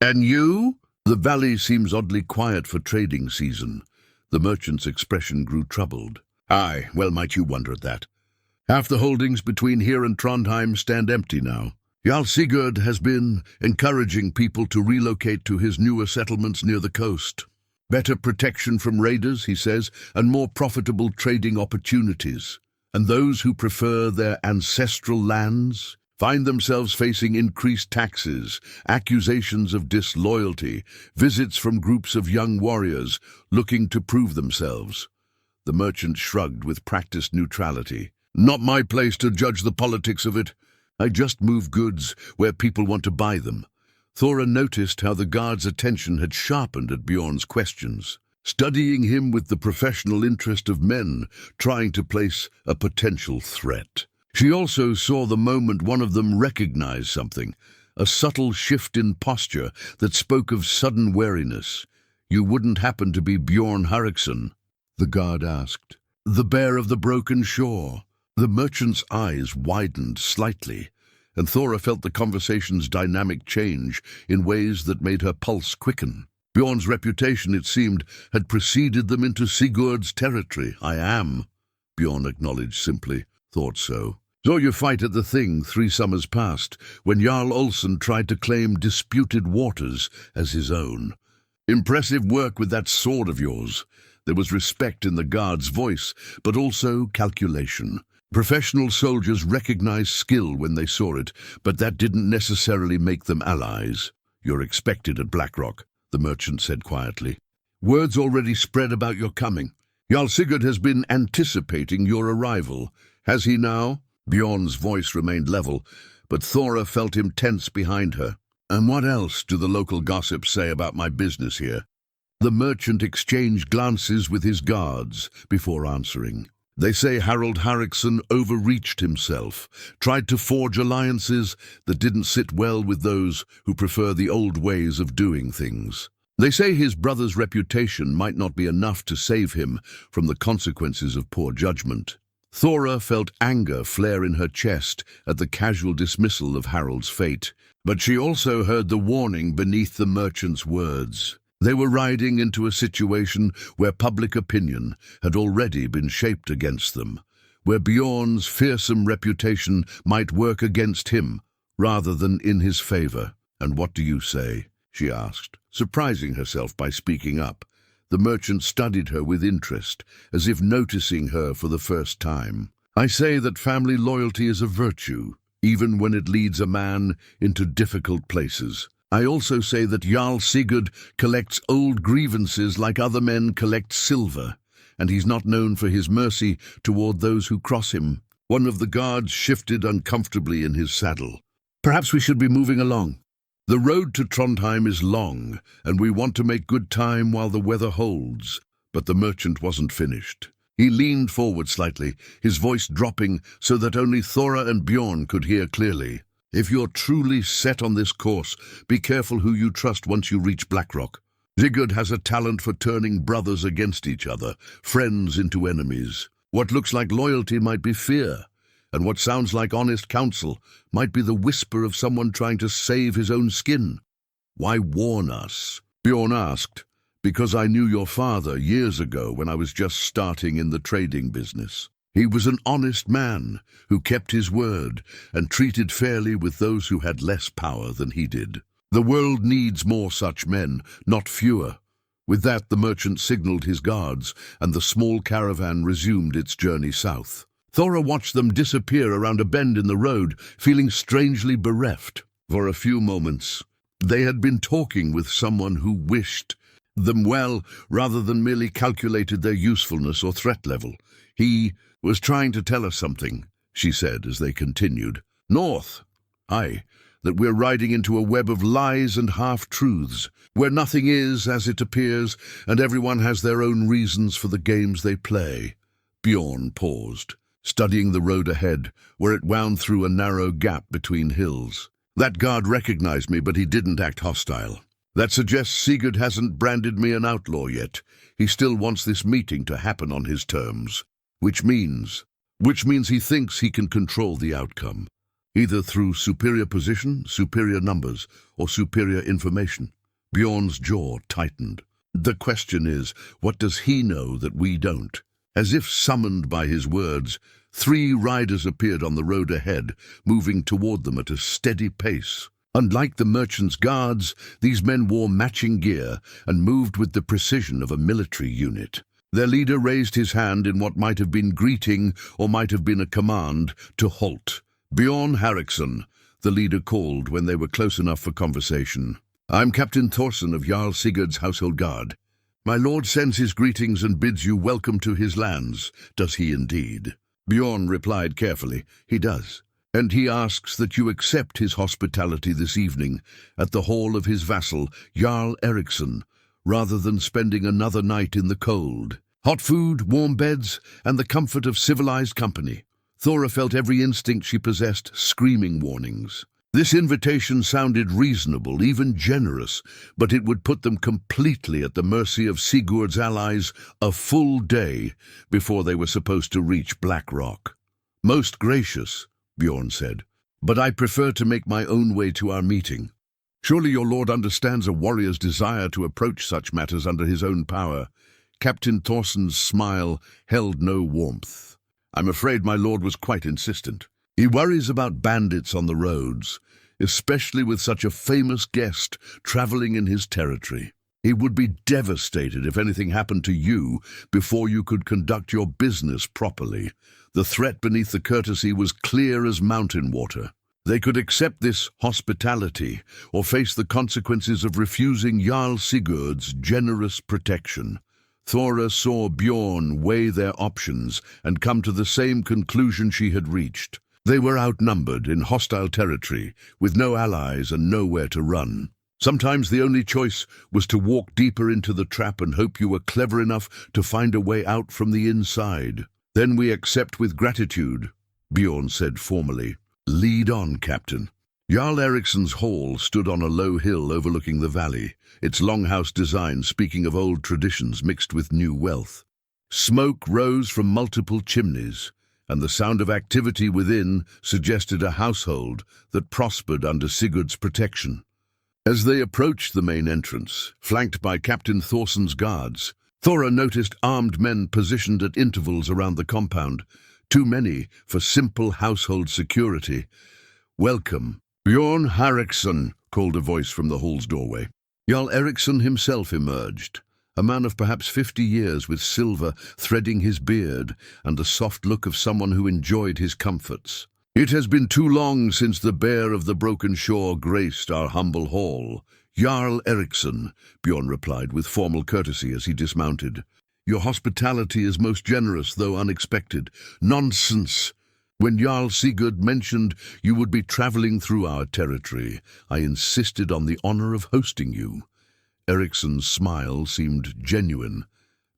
Speaker 1: "And you?" "The valley seems oddly quiet for trading season." The merchant's expression grew troubled. "Aye, well might you wonder at that. Half the holdings between here and Trondheim stand empty now. Jarl Sigurd has been encouraging people to relocate to his newer settlements near the coast. Better protection from raiders, he says, and more profitable trading opportunities. And those who prefer their ancestral lands find themselves facing increased taxes, accusations of disloyalty, visits from groups of young warriors looking to prove themselves." The merchant shrugged with practiced neutrality. "Not my place to judge the politics of it. I just move goods where people want to buy them." Thora noticed how the guard's attention had sharpened at Bjorn's questions, studying him with the professional interest of men trying to place a potential threat. She also saw the moment one of them recognized something, a subtle shift in posture that spoke of sudden wariness. "You wouldn't happen to be Bjorn Hareksson?" the guard asked. "The bear of the broken shore." The merchant's eyes widened slightly, and Thora felt the conversation's dynamic change in ways that made her pulse quicken. Bjorn's reputation, it seemed, had preceded them into Sigurd's territory. "I am," Bjorn acknowledged simply. "Thought so. Saw you fight at the Thing 3 summers past, when Jarl Olsen tried to claim disputed waters as his own. Impressive work with that sword of yours." There was respect in the guard's voice, but also calculation. Professional soldiers recognized skill when they saw it, but that didn't necessarily make them allies. "You're expected at Blackrock," the merchant said quietly. "Word's already spread about your coming. Jarl Sigurd has been anticipating your arrival. Has he now?" Bjorn's voice remained level, but Thora felt him tense behind her. "And what else do the local gossips say about my business here?" The merchant exchanged glances with his guards before answering. "They say Harold Hareksson overreached himself, tried to forge alliances that didn't sit well with those who prefer the old ways of doing things. They say his brother's reputation might not be enough to save him from the consequences of poor judgment." Thora felt anger flare in her chest at the casual dismissal of Harold's fate, but she also heard the warning beneath the merchant's words. They were riding into a situation where public opinion had already been shaped against them, where Bjorn's fearsome reputation might work against him rather than in his favor. "And what do you say?" she asked, surprising herself by speaking up. The merchant studied her with interest, as if noticing her for the first time. "I say that family loyalty is a virtue, even when it leads a man into difficult places. I also say that Jarl Sigurd collects old grievances like other men collect silver, and he's not known for his mercy toward those who cross him." One of the guards shifted uncomfortably in his saddle. "Perhaps we should be moving along. The road to Trondheim is long, and we want to make good time while the weather holds." But the merchant wasn't finished. He leaned forward slightly, his voice dropping so that only Thora and Bjorn could hear clearly. "If you're truly set on this course, be careful who you trust once you reach Blackrock. Sigurd has a talent for turning brothers against each other, friends into enemies. What looks like loyalty might be fear, and what sounds like honest counsel might be the whisper of someone trying to save his own skin." "Why warn us?" Bjorn asked. "Because I knew your father years ago when I was just starting in the trading business. He was an honest man who kept his word and treated fairly with those who had less power than he did. The world needs more such men, not fewer." With that, the merchant signaled his guards, and the small caravan resumed its journey south. Thora watched them disappear around a bend in the road, feeling strangely bereft. For a few moments, they had been talking with someone who wished them well rather than merely calculated their usefulness or threat level. "He was trying to tell us something," she said as they continued. "North. Aye, that we're riding into a web of lies and half-truths, where nothing is as it appears, and everyone has their own reasons for the games they play." Bjorn paused, studying the road ahead, where it wound through a narrow gap between hills. "That guard recognized me, but he didn't act hostile. That suggests Sigurd hasn't branded me an outlaw yet. He still wants this meeting to happen on his terms. Which means he thinks he can control the outcome, either through superior position, superior numbers, or superior information." Bjorn's jaw tightened. "The question is, what does he know that we don't?" As if summoned by his words, 3 riders appeared on the road ahead, moving toward them at a steady pace. Unlike the merchant's guards, these men wore matching gear and moved with the precision of a military unit. Their leader raised his hand in what might have been greeting or might have been a command to halt. "Bjorn Hareksson," the leader called when they were close enough for conversation. "I'm Captain Thorson of Jarl Sigurd's household guard. My lord sends his greetings and bids you welcome to his lands." "Does he indeed?" Bjorn replied carefully. "He does. And he asks that you accept his hospitality this evening at the hall of his vassal, Jarl Eriksson, rather than spending another night in the cold. Hot food, warm beds, and the comfort of civilized company." Thora felt every instinct she possessed screaming warnings. This invitation sounded reasonable, even generous, but it would put them completely at the mercy of Sigurd's allies a full day before they were supposed to reach Blackrock. "Most gracious," Bjorn said. but I prefer to make my own way to our meeting. Surely your lord understands a warrior's desire to approach such matters under his own power." Captain Thorson's smile held no warmth. "I'm afraid my lord was quite insistent. He worries about bandits on the roads, especially with such a famous guest traveling in his territory. He would be devastated if anything happened to you before you could conduct your business properly." The threat beneath the courtesy was clear as mountain water. They could accept this hospitality or face the consequences of refusing Jarl Sigurd's generous protection. Thora saw Bjorn weigh their options and come to the same conclusion she had reached. They were outnumbered in hostile territory, with no allies and nowhere to run. Sometimes the only choice was to walk deeper into the trap and hope you were clever enough to find a way out from the inside. "Then we accept with gratitude," Bjorn said formally. "Lead on, Captain." Jarl Hareksson's hall stood on a low hill overlooking the valley, its longhouse design speaking of old traditions mixed with new wealth. Smoke rose from multiple chimneys, and the sound of activity within suggested a household that prospered under Sigurd's protection. As they approached the main entrance, flanked by Captain Thorson's guards, Thora noticed armed men positioned at intervals around the compound, too many for simple household security. "Welcome." "Bjorn Hareksson," called a voice from the hall's doorway. Jarl Hareksson himself emerged, a man of perhaps 50 years with silver threading his beard and the soft look of someone who enjoyed his comforts. "It has been too long since the Bear of the Broken Shore graced our humble hall." "Jarl Hareksson," Bjorn replied with formal courtesy as he dismounted. "Your hospitality is most generous, though unexpected." "Nonsense! When Jarl Sigurd mentioned you would be traveling through our territory, I insisted on the honor of hosting you." Eriksson's smile seemed genuine,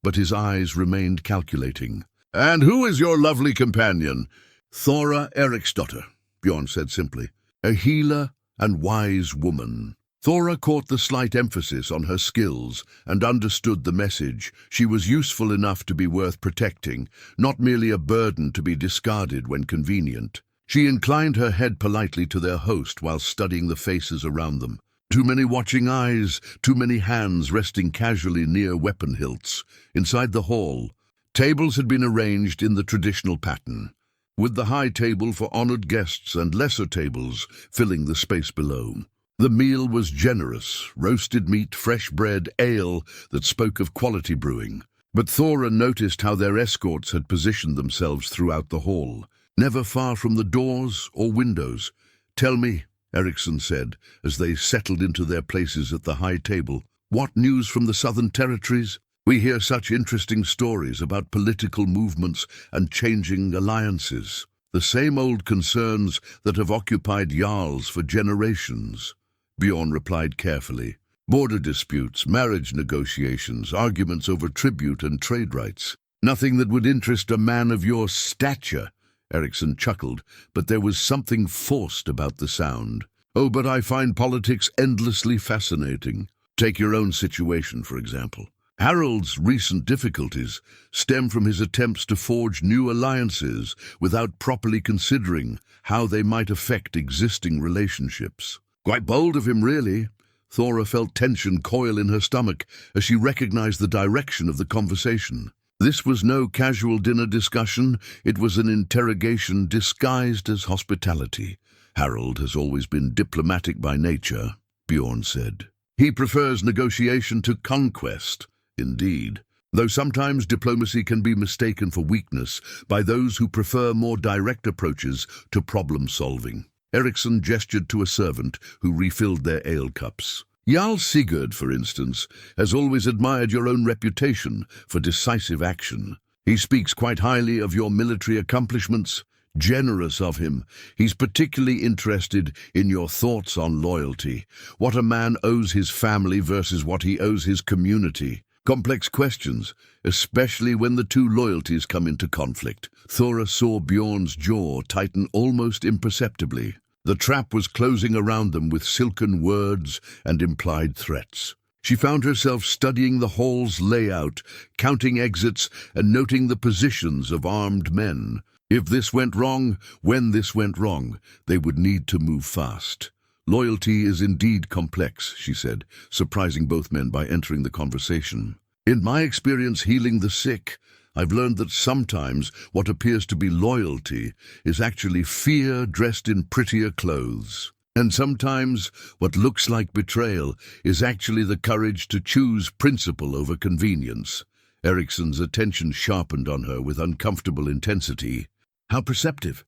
Speaker 1: but his eyes remained calculating. "And who is your lovely companion?" "Thora Eriksdotter," Bjorn said simply. "A healer and wise woman." Thora caught the slight emphasis on her skills and understood the message. She was useful enough to be worth protecting, not merely a burden to be discarded when convenient. She inclined her head politely to their host while studying the faces around them. Too many watching eyes, too many hands resting casually near weapon hilts. Inside the hall, tables had been arranged in the traditional pattern, with the high table for honored guests and lesser tables filling the space below. The meal was generous: roasted meat, fresh bread, ale that spoke of quality brewing. But Thora noticed how their escorts had positioned themselves throughout the hall, never far from the doors or windows. "Tell me," Hareksson said, as they settled into their places at the high table, "what news from the southern territories? We hear such interesting stories about political movements and changing alliances. The same old concerns that have occupied Jarls for generations." Bjorn replied carefully. "Border disputes, marriage negotiations, arguments over tribute and trade rights. Nothing that would interest a man of your stature." Hareksson chuckled, but there was something forced about the sound. "Oh, but I find politics endlessly fascinating. Take your own situation, for example. Harold's recent difficulties stem from his attempts to forge new alliances without properly considering how they might affect existing relationships." "Quite bold of him, really." Thora felt tension coil in her stomach as she recognized the direction of the conversation. This was no casual dinner discussion, it was an interrogation disguised as hospitality. "Harold has always been diplomatic by nature," Bjorn said. "He prefers negotiation to conquest." "Indeed. Though sometimes diplomacy can be mistaken for weakness by those who prefer more direct approaches to problem-solving." Hareksson gestured to a servant who refilled their ale cups. "Jarl Sigurd, for instance, has always admired your own reputation for decisive action. He speaks quite highly of your military accomplishments. Generous of him. He's particularly interested in your thoughts on loyalty, what a man owes his family versus what he owes his community. Complex questions, especially when the two loyalties come into conflict." Thora saw Bjorn's jaw tighten almost imperceptibly. The trap was closing around them with silken words and implied threats. She found herself studying the hall's layout, counting exits and noting the positions of armed men. If this went wrong, when this went wrong, they would need to move fast. Loyalty is indeed complex, she said, surprising both men by entering the conversation. In my experience healing the sick, I've learned that sometimes what appears to be loyalty is actually fear dressed in prettier clothes. And sometimes what looks like betrayal is actually the courage to choose principle over convenience. Hareksson's attention sharpened on her with uncomfortable intensity. How perceptive.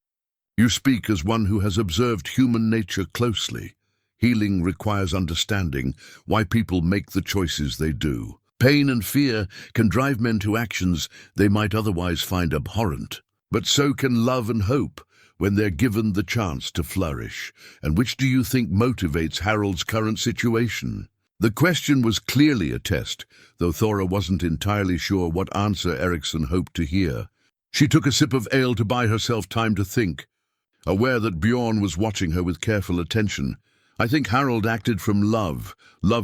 Speaker 1: You speak as one who has observed human nature closely. Healing requires understanding why people make the choices they do. Pain and fear can drive men to actions they might otherwise find abhorrent. But so can love and hope when they're given the chance to flourish. And which do you think motivates Harold's current situation? The question was clearly a test, though Thora wasn't entirely sure what answer Hareksson hoped to hear. She took a sip of ale to buy herself time to think. Aware that Bjorn was watching her with careful attention, I think Harold acted from love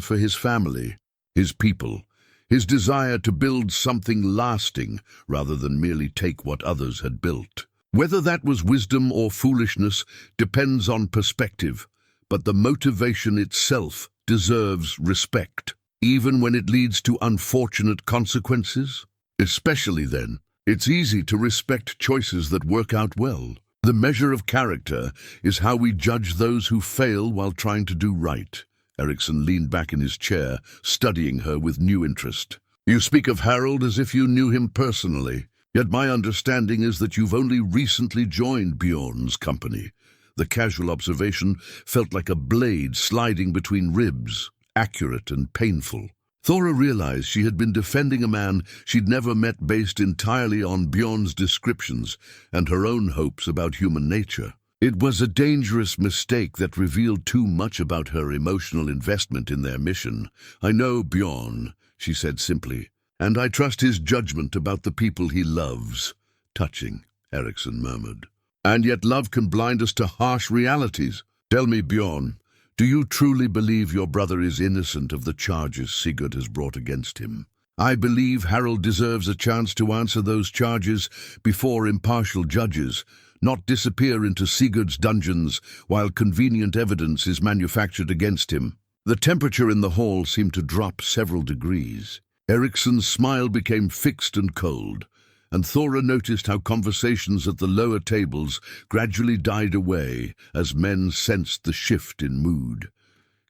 Speaker 1: for his family, his people, his desire to build something lasting rather than merely take what others had built. Whether that was wisdom or foolishness depends on perspective, but the motivation itself deserves respect, even when it leads to unfortunate consequences. Especially then, it's easy to respect choices that work out well. The measure of character is how we judge those who fail while trying to do right. Hareksson leaned back in his chair, studying her with new interest. You speak of Harold as if you knew him personally, yet my understanding is that you've only recently joined Bjorn's company. The casual observation felt like a blade sliding between ribs, accurate and painful. Thora realized she had been defending a man she'd never met based entirely on Bjorn's descriptions and her own hopes about human nature. It was a dangerous mistake that revealed too much about her emotional investment in their mission. I know Bjorn, she said simply, and I trust his judgment about the people he loves. Touching, Hareksson murmured. And yet love can blind us to harsh realities. Tell me, Bjorn, do you truly believe your brother is innocent of the charges Sigurd has brought against him? I believe Harold deserves a chance to answer those charges before impartial judges, not disappear into Sigurd's dungeons while convenient evidence is manufactured against him. The temperature in the hall seemed to drop several degrees. Hareksson's smile became fixed and cold, and Thora noticed how conversations at the lower tables gradually died away as men sensed the shift in mood.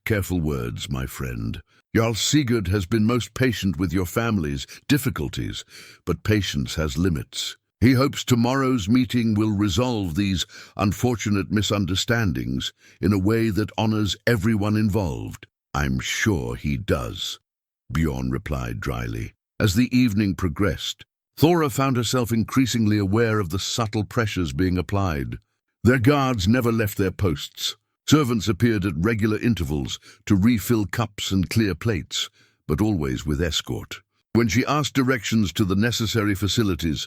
Speaker 1: Careful words, my friend. Jarl Sigurd has been most patient with your family's difficulties, but patience has limits. He hopes tomorrow's meeting will resolve these unfortunate misunderstandings in a way that honors everyone involved. I'm sure he does, Bjorn replied dryly. As the evening progressed, Thora found herself increasingly aware of the subtle pressures being applied. Their guards never left their posts. Servants appeared at regular intervals to refill cups and clear plates, but always with escort. When she asked directions to the necessary facilities,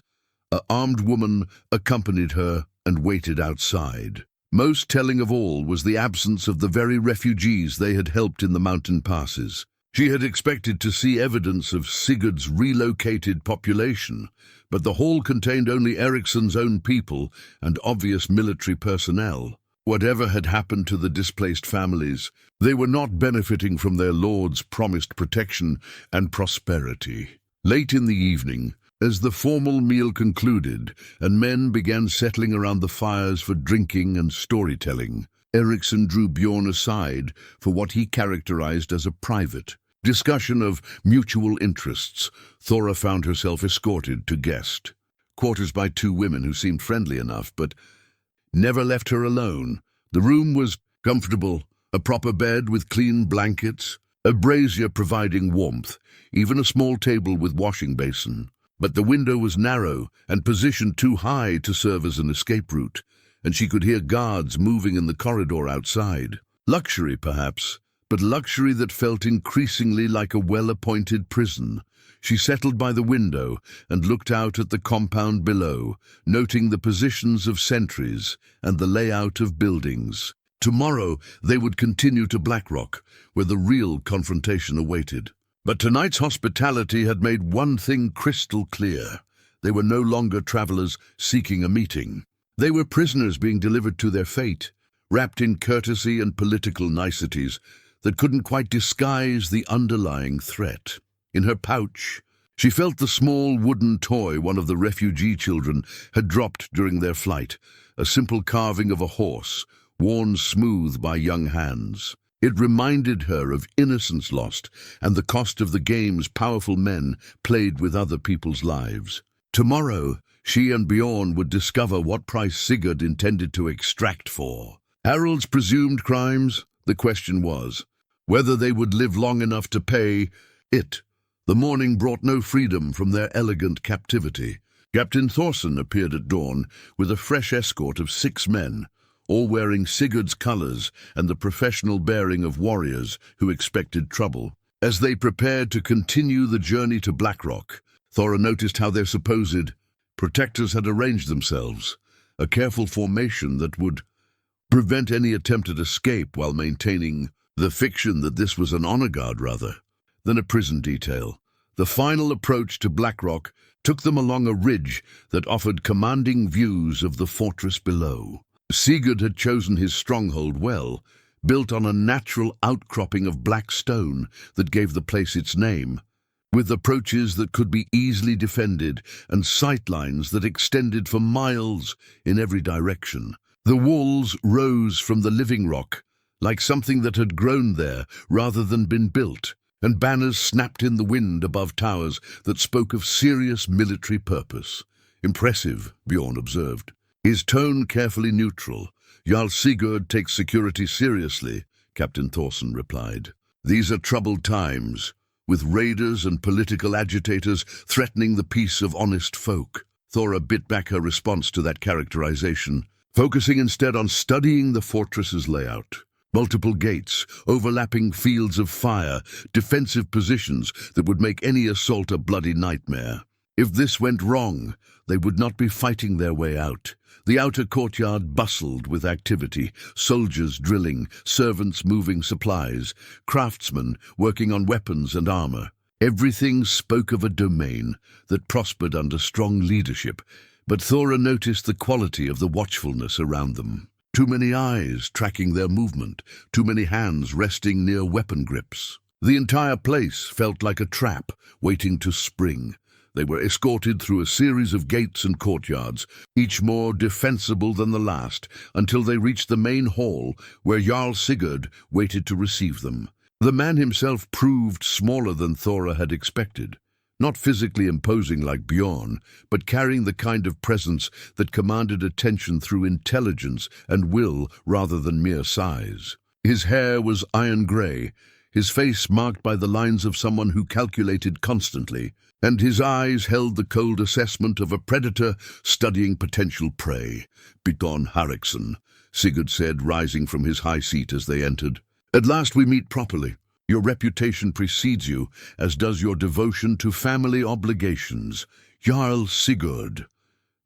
Speaker 1: an armed woman accompanied her and waited outside. Most telling of all was the absence of the very refugees they had helped in the mountain passes. She had expected to see evidence of Sigurd's relocated population, but the hall contained only Hareksson's own people and obvious military personnel. Whatever had happened to the displaced families, they were not benefiting from their lord's promised protection and prosperity. Late in the evening, as the formal meal concluded and men began settling around the fires for drinking and storytelling, Hareksson drew Bjorn aside for what he characterized as a private discussion of mutual interests. Thora found herself escorted to guest quarters by two women who seemed friendly enough, but never left her alone. The room was comfortable, a proper bed with clean blankets, a brazier providing warmth, even a small table with washing basin. But the window was narrow and positioned too high to serve as an escape route, and she could hear guards moving in the corridor outside. Luxury, perhaps, but luxury that felt increasingly like a well-appointed prison. She settled by the window and looked out at the compound below, noting the positions of sentries and the layout of buildings. Tomorrow they would continue to Blackrock, where the real confrontation awaited. But tonight's hospitality had made one thing crystal clear. They were no longer travelers seeking a meeting. They were prisoners being delivered to their fate, wrapped in courtesy and political niceties that couldn't quite disguise the underlying threat. In her pouch, she felt the small wooden toy one of the refugee children had dropped during their flight, a simple carving of a horse, worn smooth by young hands. It reminded her of innocence lost and the cost of the games powerful men played with other people's lives. Tomorrow, she and Bjorn would discover what price Sigurd intended to extract for. Harald's presumed crimes, the question was, whether they would live long enough to pay it. The morning brought no freedom from their elegant captivity. Captain Thorson appeared at dawn with a fresh escort of 6 men, all wearing Sigurd's colors and the professional bearing of warriors who expected trouble. As they prepared to continue the journey to Blackrock, Thora noticed how their supposed protectors had arranged themselves, a careful formation that would prevent any attempted escape while maintaining the fiction that this was an honor guard rather than a prison detail. The final approach to Blackrock took them along a ridge that offered commanding views of the fortress below. Sigurd had chosen his stronghold well, built on a natural outcropping of black stone that gave the place its name, with approaches that could be easily defended and sightlines that extended for miles in every direction. The walls rose from the living rock, like something that had grown there rather than been built, and banners snapped in the wind above towers that spoke of serious military purpose. Impressive, Bjorn observed. His tone carefully neutral. Jarl Sigurd takes security seriously, Captain Thorson replied. These are troubled times, with raiders and political agitators threatening the peace of honest folk. Thora bit back her response to that characterization, focusing instead on studying the fortress's layout. Multiple gates, overlapping fields of fire, defensive positions that would make any assault a bloody nightmare. If this went wrong, they would not be fighting their way out. The outer courtyard bustled with activity, soldiers drilling, servants moving supplies, craftsmen working on weapons and armor. Everything spoke of a domain that prospered under strong leadership, but Thora noticed the quality of the watchfulness around them. Too many eyes tracking their movement, too many hands resting near weapon grips. The entire place felt like a trap waiting to spring. They were escorted through a series of gates and courtyards, each more defensible than the last, until they reached the main hall where Jarl Sigurd waited to receive them. The man himself proved smaller than Thora had expected. Not physically imposing like Bjorn, but carrying the kind of presence that commanded attention through intelligence and will rather than mere size. His hair was iron grey, his face marked by the lines of someone who calculated constantly, and his eyes held the cold assessment of a predator studying potential prey. Bjorn Hareksson, Sigurd said, rising from his high seat as they entered. At last we meet properly. Your reputation precedes you, as does your devotion to family obligations. Jarl Sigurd.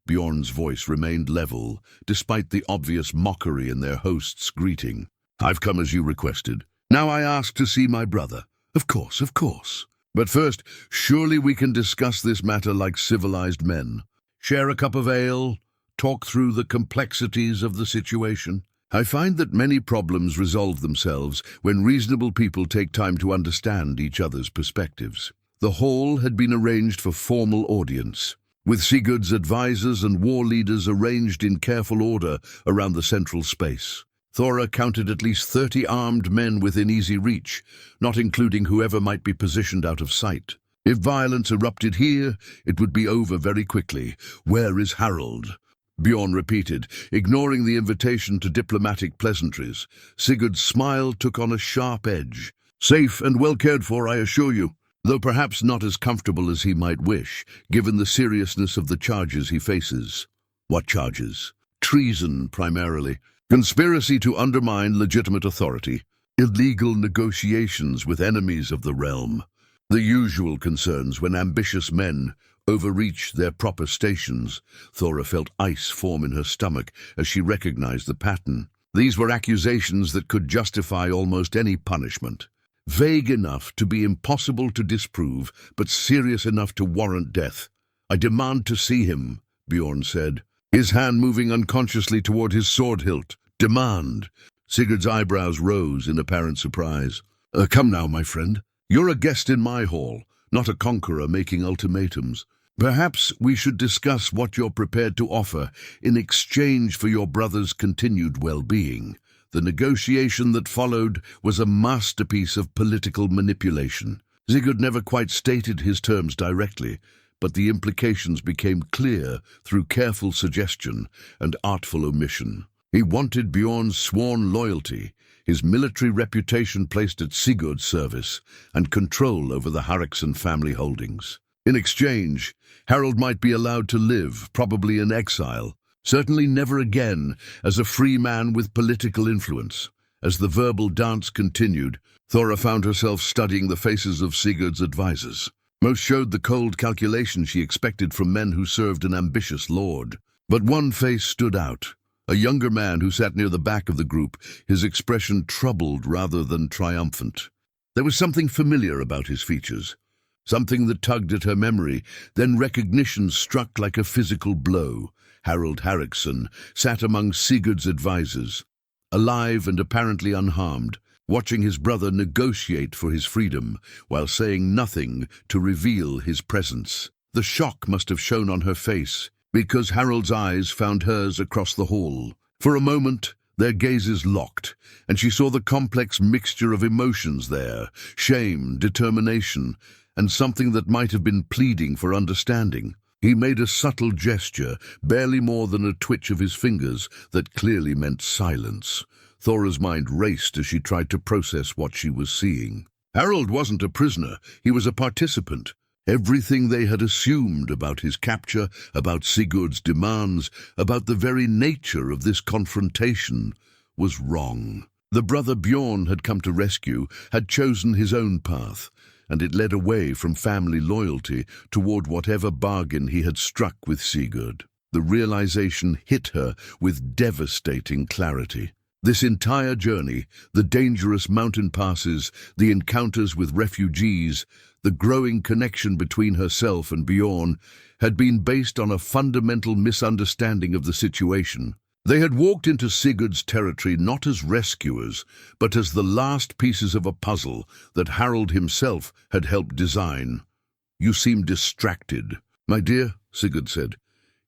Speaker 1: Bjorn's voice remained level, despite the obvious mockery in their host's greeting. I've come as you requested. Now I ask to see my brother. Of course, of course. But first, surely we can discuss this matter like civilized men. Share a cup of ale, talk through the complexities of the situation. I find that many problems resolve themselves when reasonable people take time to understand each other's perspectives. The hall had been arranged for formal audience, with Sigurd's advisors and war leaders arranged in careful order around the central space. Thora counted at least 30 armed men within easy reach, not including whoever might be positioned out of sight. If violence erupted here, it would be over very quickly. Where is Harald? Bjorn repeated, ignoring the invitation to diplomatic pleasantries. Sigurd's smile took on a sharp edge. Safe and well cared for, I assure you, though perhaps not as comfortable as he might wish, given the seriousness of the charges he faces. What charges? Treason, primarily. Conspiracy to undermine legitimate authority. Illegal negotiations with enemies of the realm. The usual concerns when ambitious men overreach their proper stations. Thora felt ice form in her stomach as she recognized the pattern. These were accusations that could justify almost any punishment. Vague enough to be impossible to disprove, but serious enough to warrant death. I demand to see him, Bjorn said, his hand moving unconsciously toward his sword hilt. Demand. Sigurd's eyebrows rose in apparent surprise. Come now, my friend. You're a guest in my hall, not a conqueror making ultimatums. Perhaps we should discuss what you're prepared to offer in exchange for your brother's continued well-being. The negotiation that followed was a masterpiece of political manipulation. Sigurd never quite stated his terms directly, but the implications became clear through careful suggestion and artful omission. He wanted Bjorn's sworn loyalty, his military reputation placed at Sigurd's service, and control over the Hareksson family holdings. In exchange, Harold might be allowed to live, probably in exile, certainly never again as a free man with political influence. As the verbal dance continued, Thora found herself studying the faces of Sigurd's advisors. Most showed the cold calculation she expected from men who served an ambitious lord. But one face stood out. A younger man who sat near the back of the group, his expression troubled rather than triumphant. There was something familiar about his features, something that tugged at her memory, then recognition struck like a physical blow. Harold Hareksson sat among Sigurd's advisors, alive and apparently unharmed, watching his brother negotiate for his freedom while saying nothing to reveal his presence. The shock must have shown on her face, because Harold's eyes found hers across the hall. For a moment, their gazes locked, and she saw the complex mixture of emotions there, shame, determination, and something that might have been pleading for understanding. He made a subtle gesture, barely more than a twitch of his fingers, that clearly meant silence. Thora's mind raced as she tried to process what she was seeing. Harold wasn't a prisoner, he was a participant. Everything they had assumed about his capture, about Sigurd's demands, about the very nature of this confrontation, was wrong. The brother Bjorn had come to rescue, had chosen his own path, and it led away from family loyalty toward whatever bargain he had struck with Sigurd. The realization hit her with devastating clarity. This entire journey, the dangerous mountain passes, the encounters with refugees, the growing connection between herself and Bjorn, had been based on a fundamental misunderstanding of the situation. They had walked into Sigurd's territory not as rescuers, but as the last pieces of a puzzle that Harold himself had helped design. "You seem distracted." "My dear," Sigurd said,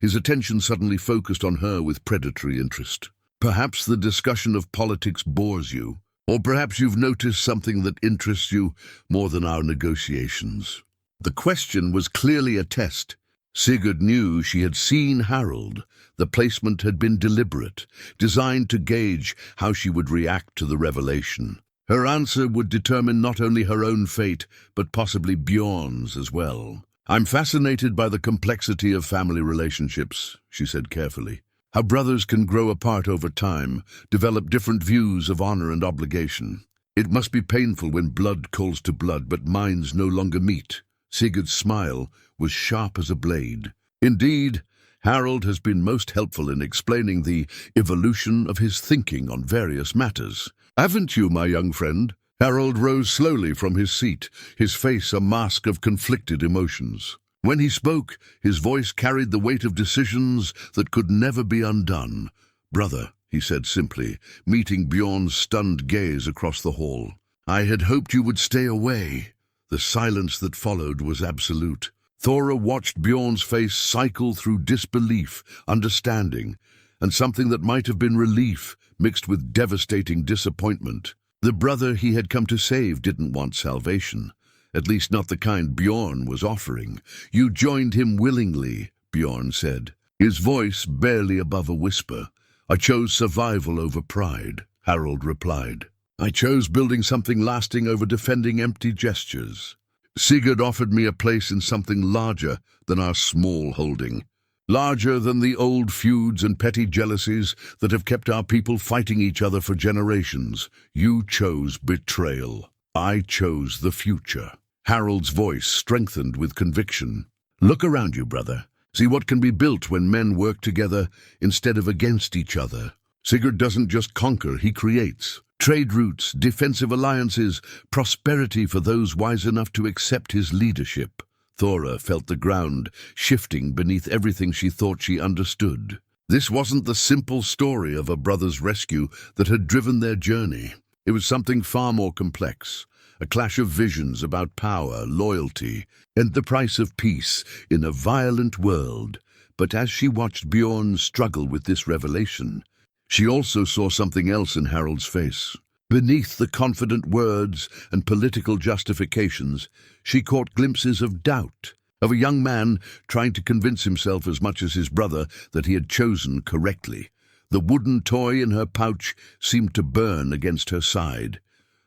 Speaker 1: his attention suddenly focused on her with predatory interest. "Perhaps the discussion of politics bores you, or perhaps you've noticed something that interests you more than our negotiations." The question was clearly a test. Sigurd knew she had seen Harold. The placement had been deliberate, designed to gauge how she would react to the revelation. Her answer would determine not only her own fate, but possibly Bjorn's as well. "I'm fascinated by the complexity of family relationships," she said carefully. "How brothers can grow apart over time, develop different views of honor and obligation. It must be painful when blood calls to blood, but minds no longer meet." Sigurd's smile was sharp as a blade. "Indeed, Harold has been most helpful in explaining the evolution of his thinking on various matters. Haven't you, my young friend?" Harold rose slowly from his seat, his face a mask of conflicted emotions. When he spoke, his voice carried the weight of decisions that could never be undone. "Brother," he said simply, meeting Bjorn's stunned gaze across the hall, "I had hoped you would stay away." The silence that followed was absolute. Thora watched Bjorn's face cycle through disbelief, understanding, and something that might have been relief mixed with devastating disappointment. The brother he had come to save didn't want salvation, at least not the kind Bjorn was offering. "You joined him willingly," Bjorn said, his voice barely above a whisper. "I chose survival over pride," Harold replied. "I chose building something lasting over defending empty gestures. Sigurd offered me a place in something larger than our small holding, larger than the old feuds and petty jealousies that have kept our people fighting each other for generations. You chose betrayal. I chose the future." Harold's voice strengthened with conviction. "Look around you, brother. See what can be built when men work together instead of against each other. Sigurd doesn't just conquer, he creates. Trade routes, defensive alliances, prosperity for those wise enough to accept his leadership." Thora felt the ground shifting beneath everything she thought she understood. This wasn't the simple story of a brother's rescue that had driven their journey. It was something far more complex, a clash of visions about power, loyalty, and the price of peace in a violent world. But as she watched Bjorn struggle with this revelation, she also saw something else in Harold's face. Beneath the confident words and political justifications, she caught glimpses of doubt, of a young man trying to convince himself as much as his brother that he had chosen correctly. The wooden toy in her pouch seemed to burn against her side,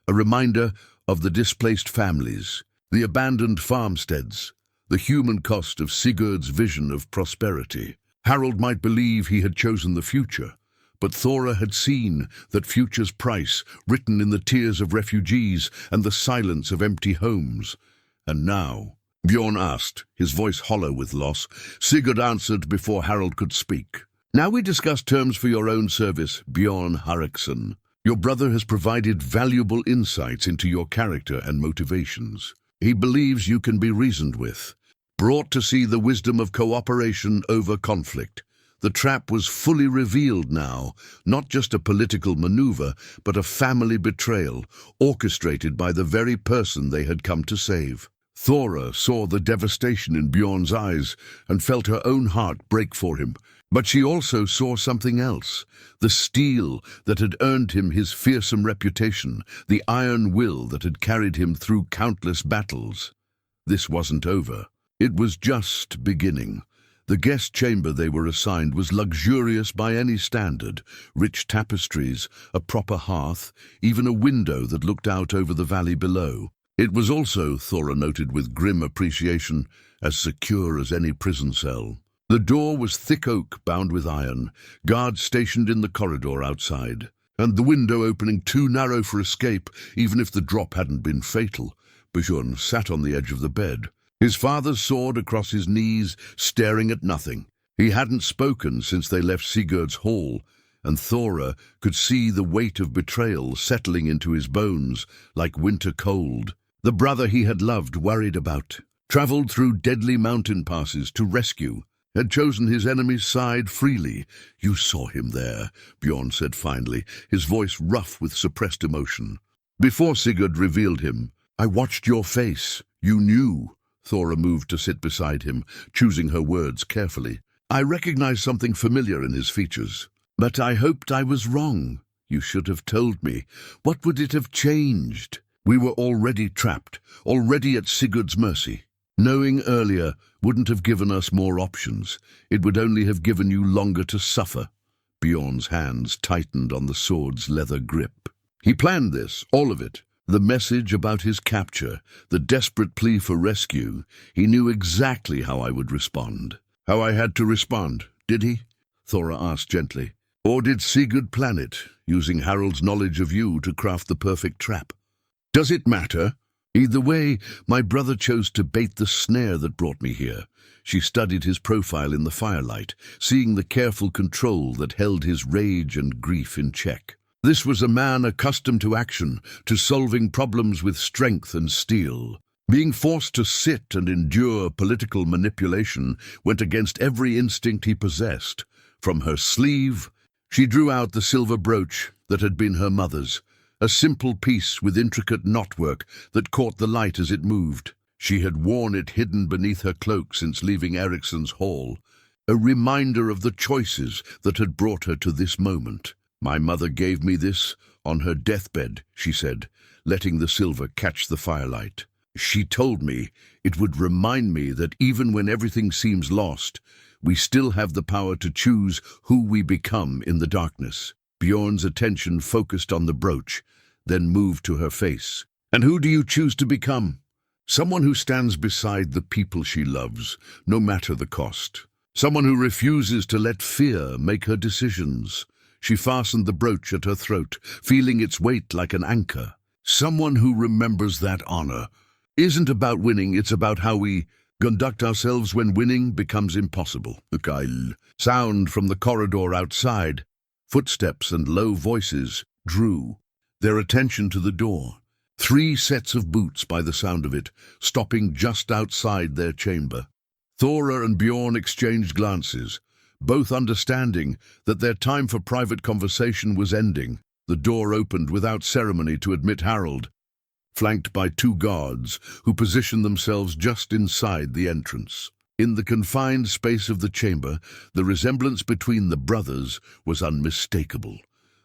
Speaker 1: a reminder of the displaced families, the abandoned farmsteads, the human cost of Sigurd's vision of prosperity. Harold might believe he had chosen the future, but Thora had seen that future's price written in the tears of refugees and the silence of empty homes. And now, Bjorn asked, his voice hollow with loss. Sigurd answered before Harold could speak. Now we discuss terms for your own service, Bjorn Hareksson. Your brother has provided valuable insights into your character and motivations. He believes you can be reasoned with, brought to see the wisdom of cooperation over conflict. The trap was fully revealed now, not just a political maneuver, but a family betrayal, orchestrated by the very person they had come to save. Thora saw the devastation in Bjorn's eyes and felt her own heart break for him. But she also saw something else, the steel that had earned him his fearsome reputation, the iron will that had carried him through countless battles. This wasn't over. It was just beginning. The guest chamber they were assigned was luxurious by any standard, rich tapestries, a proper hearth, even a window that looked out over the valley below. It was also, Thora noted with grim appreciation, as secure as any prison cell. The door was thick oak bound with iron, guards stationed in the corridor outside, and the window opening too narrow for escape, even if the drop hadn't been fatal. Bjorn sat on the edge of the bed, his father's sword across his knees, staring at nothing. He hadn't spoken since they left Sigurd's hall, and Thora could see the weight of betrayal settling into his bones like winter cold. The brother he had loved, worried about, travelled through deadly mountain passes to rescue, had chosen his enemy's side freely. You saw him there, Bjorn said finally, his voice rough with suppressed emotion. Before Sigurd revealed him, I watched your face. You knew. Thora moved to sit beside him, choosing her words carefully. I recognized something familiar in his features. But I hoped I was wrong. You should have told me. What would it have changed? We were already trapped, already at Sigurd's mercy. Knowing earlier wouldn't have given us more options. It would only have given you longer to suffer. Bjorn's hands tightened on the sword's leather grip. He planned this, all of it. The message about his capture, the desperate plea for rescue. He knew exactly how I would respond. How I had to respond, did he? Thora asked gently. Or did Sigurd plan it, using Harold's knowledge of you to craft the perfect trap? Does it matter? Either way, my brother chose to bait the snare that brought me here. She studied his profile in the firelight, seeing the careful control that held his rage and grief in check. This was a man accustomed to action, to solving problems with strength and steel. Being forced to sit and endure political manipulation went against every instinct he possessed. From her sleeve, she drew out the silver brooch that had been her mother's, a simple piece with intricate knotwork that caught the light as it moved. She had worn it hidden beneath her cloak since leaving Hareksson's hall, a reminder of the choices that had brought her to this moment. My mother gave me this on her deathbed, she said, letting the silver catch the firelight. She told me it would remind me that even when everything seems lost, we still have the power to choose who we become in the darkness. Bjorn's attention focused on the brooch, then moved to her face. And who do you choose to become? Someone who stands beside the people she loves, no matter the cost. Someone who refuses to let fear make her decisions. She fastened the brooch at her throat, feeling its weight like an anchor. Someone who remembers that honor isn't about winning, it's about how we conduct ourselves when winning becomes impossible. Sound from the corridor outside. Footsteps and low voices drew their attention to the door. 3 sets of boots by the sound of it, stopping just outside their chamber. Thora and Bjorn exchanged glances, both understanding that their time for private conversation was ending. The door opened without ceremony to admit Harold, flanked by 2 guards who positioned themselves just inside the entrance. In the confined space of the chamber, the resemblance between the brothers was unmistakable.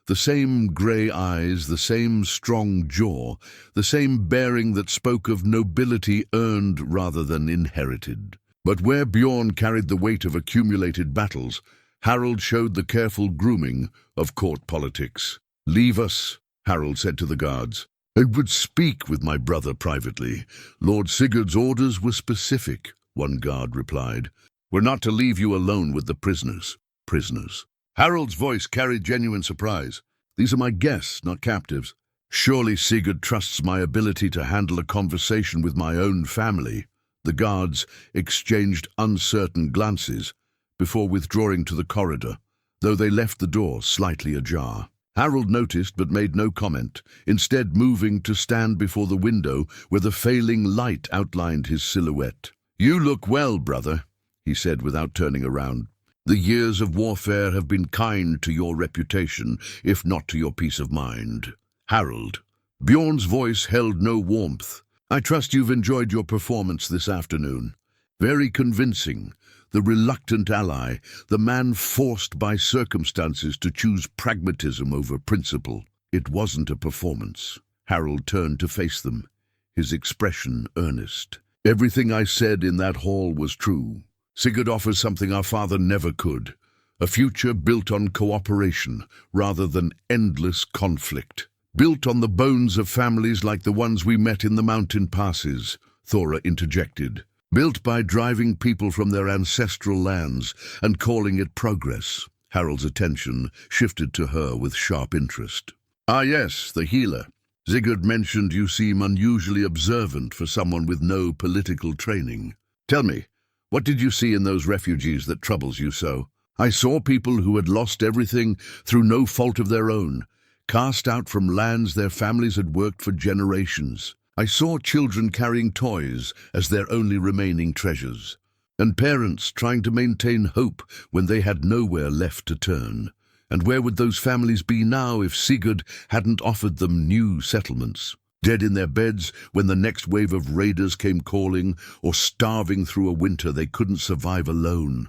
Speaker 1: The same grey eyes, the same strong jaw, the same bearing that spoke of nobility earned rather than inherited. But where Bjorn carried the weight of accumulated battles, Harold showed the careful grooming of court politics. "Leave us," Harold said to the guards. "I would speak with my brother privately. Lord Sigurd's orders were specific," one guard replied. "We're not to leave you alone with the prisoners." Prisoners. Harold's voice carried genuine surprise. "These are my guests, not captives. Surely Sigurd trusts my ability to handle a conversation with my own family." The guards exchanged uncertain glances before withdrawing to the corridor, though they left the door slightly ajar. Harold noticed but made no comment, instead moving to stand before the window where the failing light outlined his silhouette. "You look well, brother," he said without turning around. "The years of warfare have been kind to your reputation, if not to your peace of mind." "Harold." Bjorn's voice held no warmth. "I trust you've enjoyed your performance this afternoon. Very convincing. The reluctant ally, the man forced by circumstances to choose pragmatism over principle." "It wasn't a performance." Harold turned to face them, his expression earnest. "Everything I said in that hall was true. Sigurd offers something our father never could, a future built on cooperation rather than endless conflict. Built on the bones of families like the ones we met in the mountain passes," Thora interjected. "Built by driving people from their ancestral lands and calling it progress." Harold's attention shifted to her with sharp interest. "Ah yes, the healer. Sigurd mentioned you seem unusually observant for someone with no political training. Tell me, what did you see in those refugees that troubles you so?" "I saw people who had lost everything through no fault of their own, cast out from lands their families had worked for generations. I saw children carrying toys as their only remaining treasures, and parents trying to maintain hope when they had nowhere left to turn. And where would those families be now if Sigurd hadn't offered them new settlements? Dead in their beds when the next wave of raiders came calling, or starving through a winter they couldn't survive alone."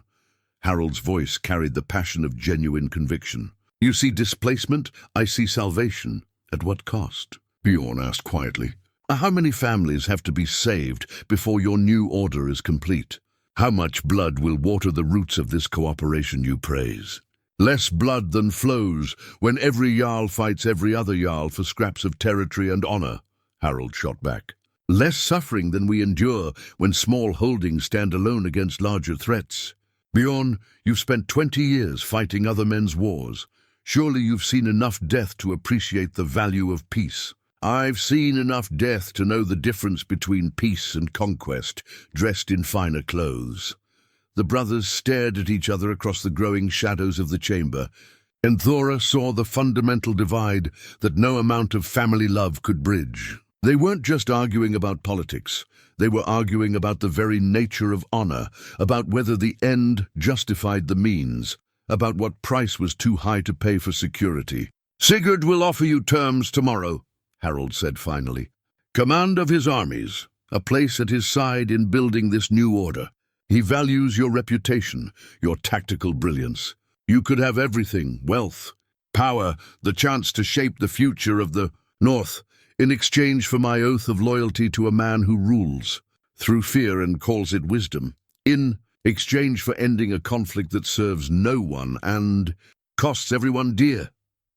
Speaker 1: Harold's voice carried the passion of genuine conviction. "You see displacement, I see salvation. At what cost?" Bjorn asked quietly. "How many families have to be saved before your new order is complete? How much blood will water the roots of this cooperation you praise?" "Less blood than flows when every Jarl fights every other Jarl for scraps of territory and honor," Harold shot back. "Less suffering than we endure when small holdings stand alone against larger threats. Bjorn, you've spent 20 years fighting other men's wars. Surely you've seen enough death to appreciate the value of peace." "I've seen enough death to know the difference between peace and conquest, dressed in finer clothes." The brothers stared at each other across the growing shadows of the chamber, and Thora saw the fundamental divide that no amount of family love could bridge. They weren't just arguing about politics. They were arguing about the very nature of honor, about whether the end justified the means, about what price was too high to pay for security. "Sigurd will offer you terms tomorrow," Harold said finally. "Command of his armies, a place at his side in building this new order. He values your reputation, your tactical brilliance. You could have everything, wealth, power, the chance to shape the future of the North, in exchange for my oath of loyalty to a man who rules through fear and calls it wisdom. In exchange for ending a conflict that serves no one and costs everyone dear."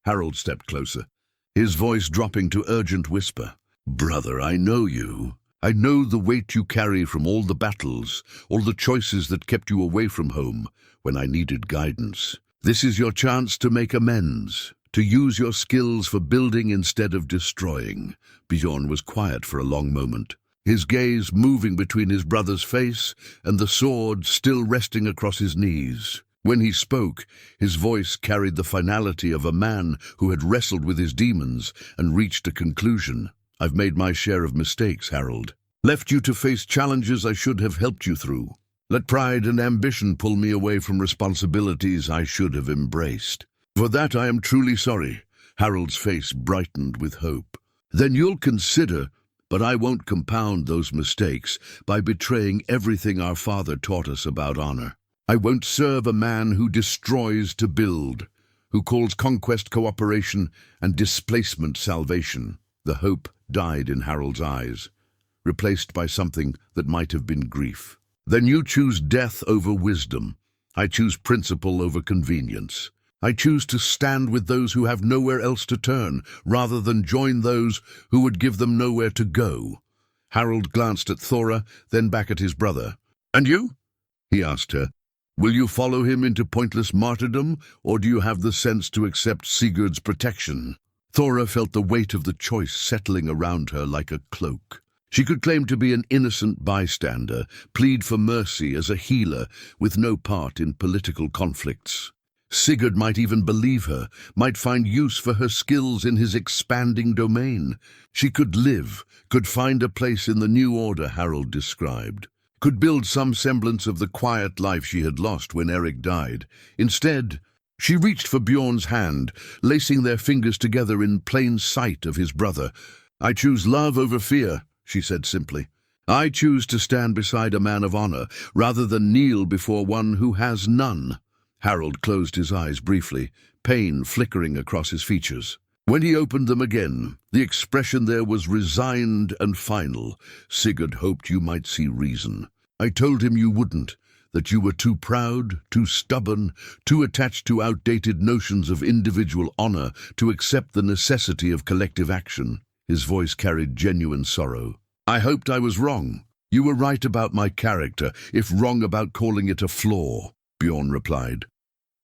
Speaker 1: Harold stepped closer, his voice dropping to urgent whisper. "Brother, I know you. I know the weight you carry from all the battles, all the choices that kept you away from home when I needed guidance. This is your chance to make amends, to use your skills for building instead of destroying." Bjorn was quiet for a long moment, his gaze moving between his brother's face and the sword still resting across his knees. When he spoke, his voice carried the finality of a man who had wrestled with his demons and reached a conclusion. I've made my share of mistakes, Harold. Left you to face challenges I should have helped you through. Let pride and ambition pull me away from responsibilities I should have embraced. For that I am truly sorry." Harold's face brightened with hope. "Then you'll consider, but I won't compound those mistakes by betraying everything our father taught us about honor. I won't serve a man who destroys to build, who calls conquest cooperation and displacement salvation." The hope died in Harold's eyes, replaced by something that might have been grief. "Then you choose death over wisdom. I choose principle over convenience. I choose to stand with those who have nowhere else to turn, rather than join those who would give them nowhere to go." Harold glanced at Thora, then back at his brother. "And you?" he asked her. "Will you follow him into pointless martyrdom, or do you have the sense to accept Sigurd's protection?" Thora felt the weight of the choice settling around her like a cloak. She could claim to be an innocent bystander, plead for mercy as a healer with no part in political conflicts. Sigurd might even believe her, might find use for her skills in his expanding domain. She could live, could find a place in the new order Harold described, could build some semblance of the quiet life she had lost when Eric died. Instead, she reached for Bjorn's hand, lacing their fingers together in plain sight of his brother. "I choose love over fear," she said simply. "I choose to stand beside a man of honor, rather than kneel before one who has none." Harold closed his eyes briefly, pain flickering across his features. When he opened them again, the expression there was resigned and final. "Sigurd hoped you might see reason. I told him you wouldn't, that you were too proud, too stubborn, too attached to outdated notions of individual honor to accept the necessity of collective action." His voice carried genuine sorrow. "I hoped I was wrong. You were right about my character, if wrong about calling it a flaw," Bjorn replied.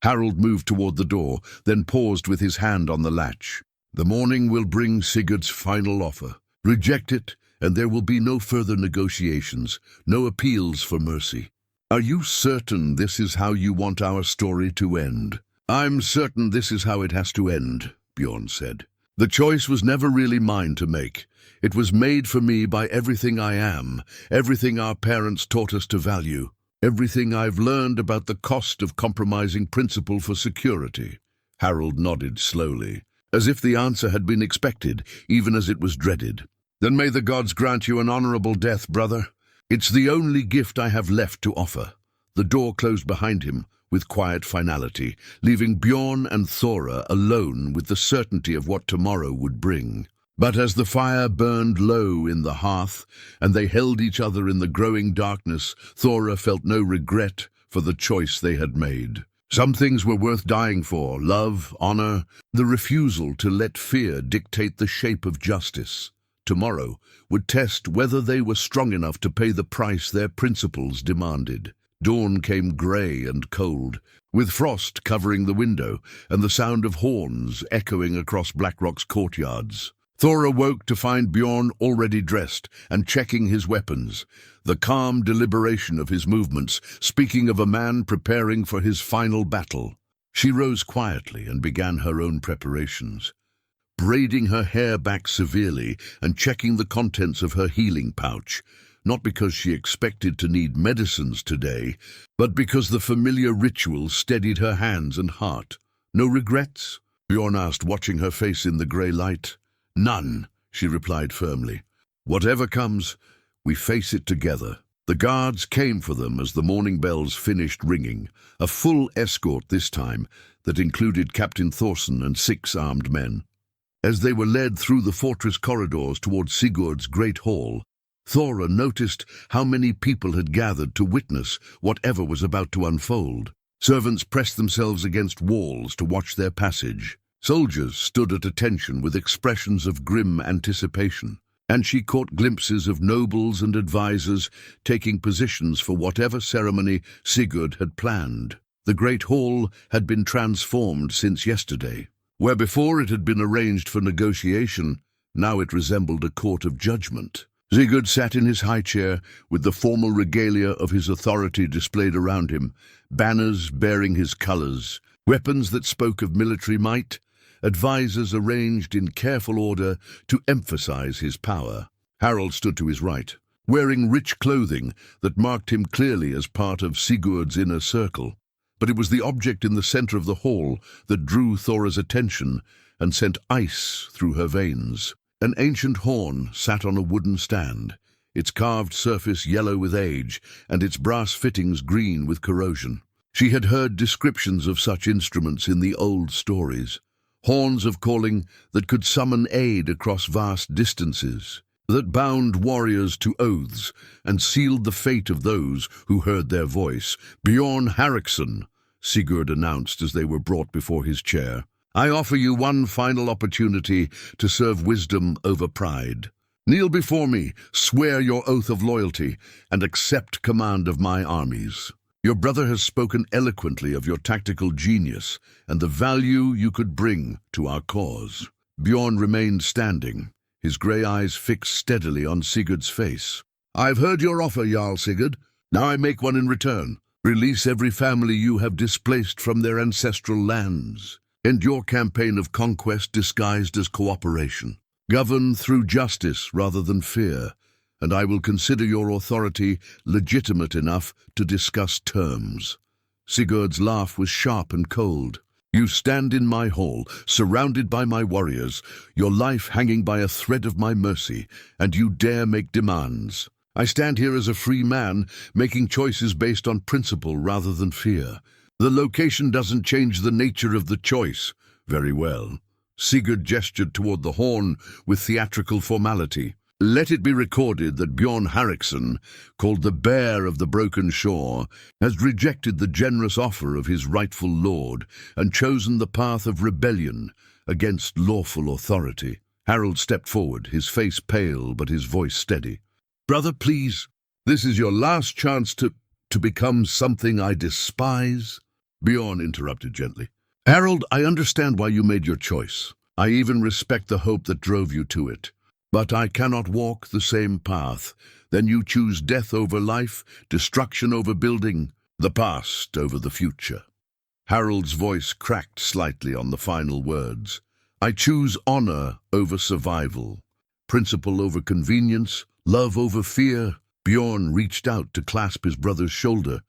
Speaker 1: Harold moved toward the door, then paused with his hand on the latch. "The morning will bring Sigurd's final offer. Reject it, and there will be no further negotiations, no appeals for mercy." "Are you certain this is how you want our story to end?" "I'm certain this is how it has to end," Bjorn said. "The choice was never really mine to make. It was made for me by everything I am, everything our parents taught us to value. Everything I've learned about the cost of compromising principle for security." Harold nodded slowly, as if the answer had been expected, even as it was dreaded. "Then may the gods grant you an honorable death, brother. It's the only gift I have left to offer." The door closed behind him with quiet finality, leaving Bjorn and Thora alone with the certainty of what tomorrow would bring. But as the fire burned low in the hearth, and they held each other in the growing darkness, Thora felt no regret for the choice they had made. Some things were worth dying for: love, honor, the refusal to let fear dictate the shape of justice. Tomorrow would test whether they were strong enough to pay the price their principles demanded. Dawn came grey and cold, with frost covering the window and the sound of horns echoing across Blackrock's courtyards. Thora woke to find Bjorn already dressed and checking his weapons, the calm deliberation of his movements, speaking of a man preparing for his final battle. She rose quietly and began her own preparations, braiding her hair back severely and checking the contents of her healing pouch, not because she expected to need medicines today, but because the familiar ritual steadied her hands and heart. "No regrets?" Bjorn asked, watching her face in the grey light. "None," she replied firmly. "Whatever comes, we face it together." The guards came for them as the morning bells finished ringing, a full escort this time that included Captain Thorson and 6 armed men. As they were led through the fortress corridors toward Sigurd's great hall, Thora noticed how many people had gathered to witness whatever was about to unfold. Servants pressed themselves against walls to watch their passage. Soldiers stood at attention with expressions of grim anticipation, and she caught glimpses of nobles and advisors taking positions for whatever ceremony Sigurd had planned. The great hall had been transformed since yesterday. Where before it had been arranged for negotiation, now it resembled a court of judgment. Sigurd sat in his high chair, with the formal regalia of his authority displayed around him, banners bearing his colors, weapons that spoke of military might, advisors arranged in careful order to emphasize his power. Harold stood to his right, wearing rich clothing that marked him clearly as part of Sigurd's inner circle. But it was the object in the center of the hall that drew Thora's attention and sent ice through her veins. An ancient horn sat on a wooden stand, its carved surface yellow with age and its brass fittings green with corrosion. She had heard descriptions of such instruments in the old stories, horns of calling that could summon aid across vast distances, that bound warriors to oaths and sealed the fate of those who heard their voice. "Bjorn Hareksson," Sigurd announced as they were brought before his chair, "I offer you one final opportunity to serve wisdom over pride. Kneel before me, swear your oath of loyalty, and accept command of my armies. Your brother has spoken eloquently of your tactical genius and the value you could bring to our cause." Bjorn remained standing, his grey eyes fixed steadily on Sigurd's face. "I've heard your offer, Jarl Sigurd. Now I make one in return. Release every family you have displaced from their ancestral lands. End your campaign of conquest disguised as cooperation. Govern through justice rather than fear, and I will consider your authority legitimate enough to discuss terms." Sigurd's laugh was sharp and cold. "You stand in my hall, surrounded by my warriors, your life hanging by a thread of my mercy, and you dare make demands. I stand here as a free man, making choices based on principle rather than fear. The location doesn't change the nature of the choice." "Very well." Sigurd gestured toward the horn with theatrical formality. "Let it be recorded that Bjorn Hareksson, called the Bear of the Broken Shore, has rejected the generous offer of his rightful lord and chosen the path of rebellion against lawful authority." Harold stepped forward, his face pale but his voice steady. "Brother, please, this is your last chance to become something I despise." Bjorn interrupted gently. "Harold, I understand why you made your choice. I even respect the hope that drove you to it. But I cannot walk the same path. Then you choose death over life, destruction over building, the past over the future." Harold's voice cracked slightly on the final words. "I choose honor over survival, principle over convenience, love over fear." Bjorn reached out to clasp his brother's shoulder,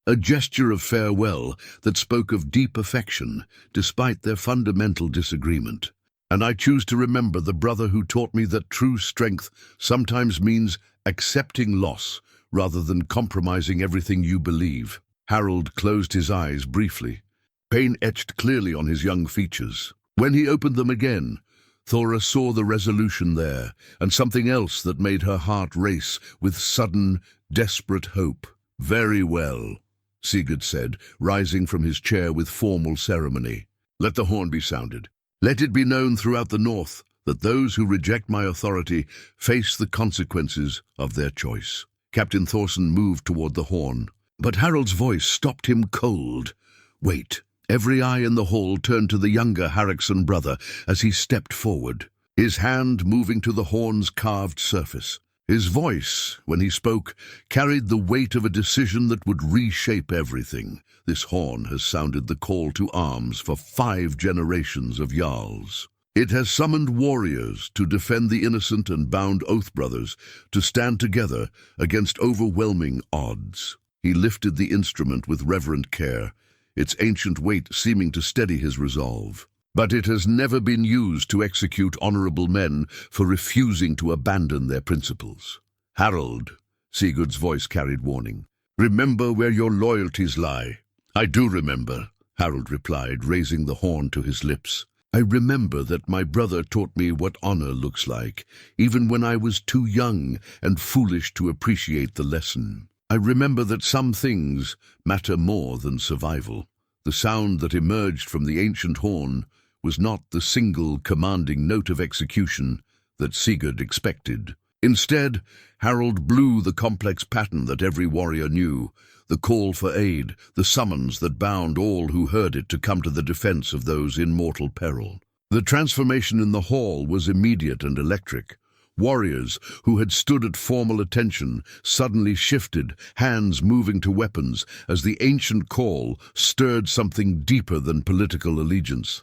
Speaker 1: a gesture of farewell that spoke of deep affection, despite their fundamental disagreement. "And I choose to remember the brother who taught me that true strength sometimes means accepting loss rather than compromising everything you believe." Harold closed his eyes briefly, pain etched clearly on his young features. When he opened them again, Thora saw the resolution there, and something else that made her heart race with sudden, desperate hope. "Very well," Sigurd said, rising from his chair with formal ceremony. "Let the horn be sounded. Let it be known throughout the north that those who reject my authority face the consequences of their choice." Captain Thorson moved toward the horn, but Harold's voice stopped him cold. "Wait." Every eye in the hall turned to the younger Hareksson brother as he stepped forward, his hand moving to the horn's carved surface. His voice, when he spoke, carried the weight of a decision that would reshape everything. This horn has sounded the call to arms for 5 generations of Jarls. It has summoned warriors to defend the innocent and bound oath brothers to stand together against overwhelming odds. He lifted the instrument with reverent care, its ancient weight seeming to steady his resolve. But it has never been used to execute honorable men for refusing to abandon their principles. "Harold," Sigurd's voice carried warning, "remember where your loyalties lie." "I do remember," Harold replied, raising the horn to his lips. "I remember that my brother taught me what honor looks like, even when I was too young and foolish to appreciate the lesson. I remember that some things matter more than survival." The sound that emerged from the ancient horn was not the single commanding note of execution that Sigurd expected. Instead, Harold blew the complex pattern that every warrior knew, the call for aid, the summons that bound all who heard it to come to the defense of those in mortal peril. The transformation in the hall was immediate and electric. Warriors who had stood at formal attention suddenly shifted, hands moving to weapons, as the ancient call stirred something deeper than political allegiance.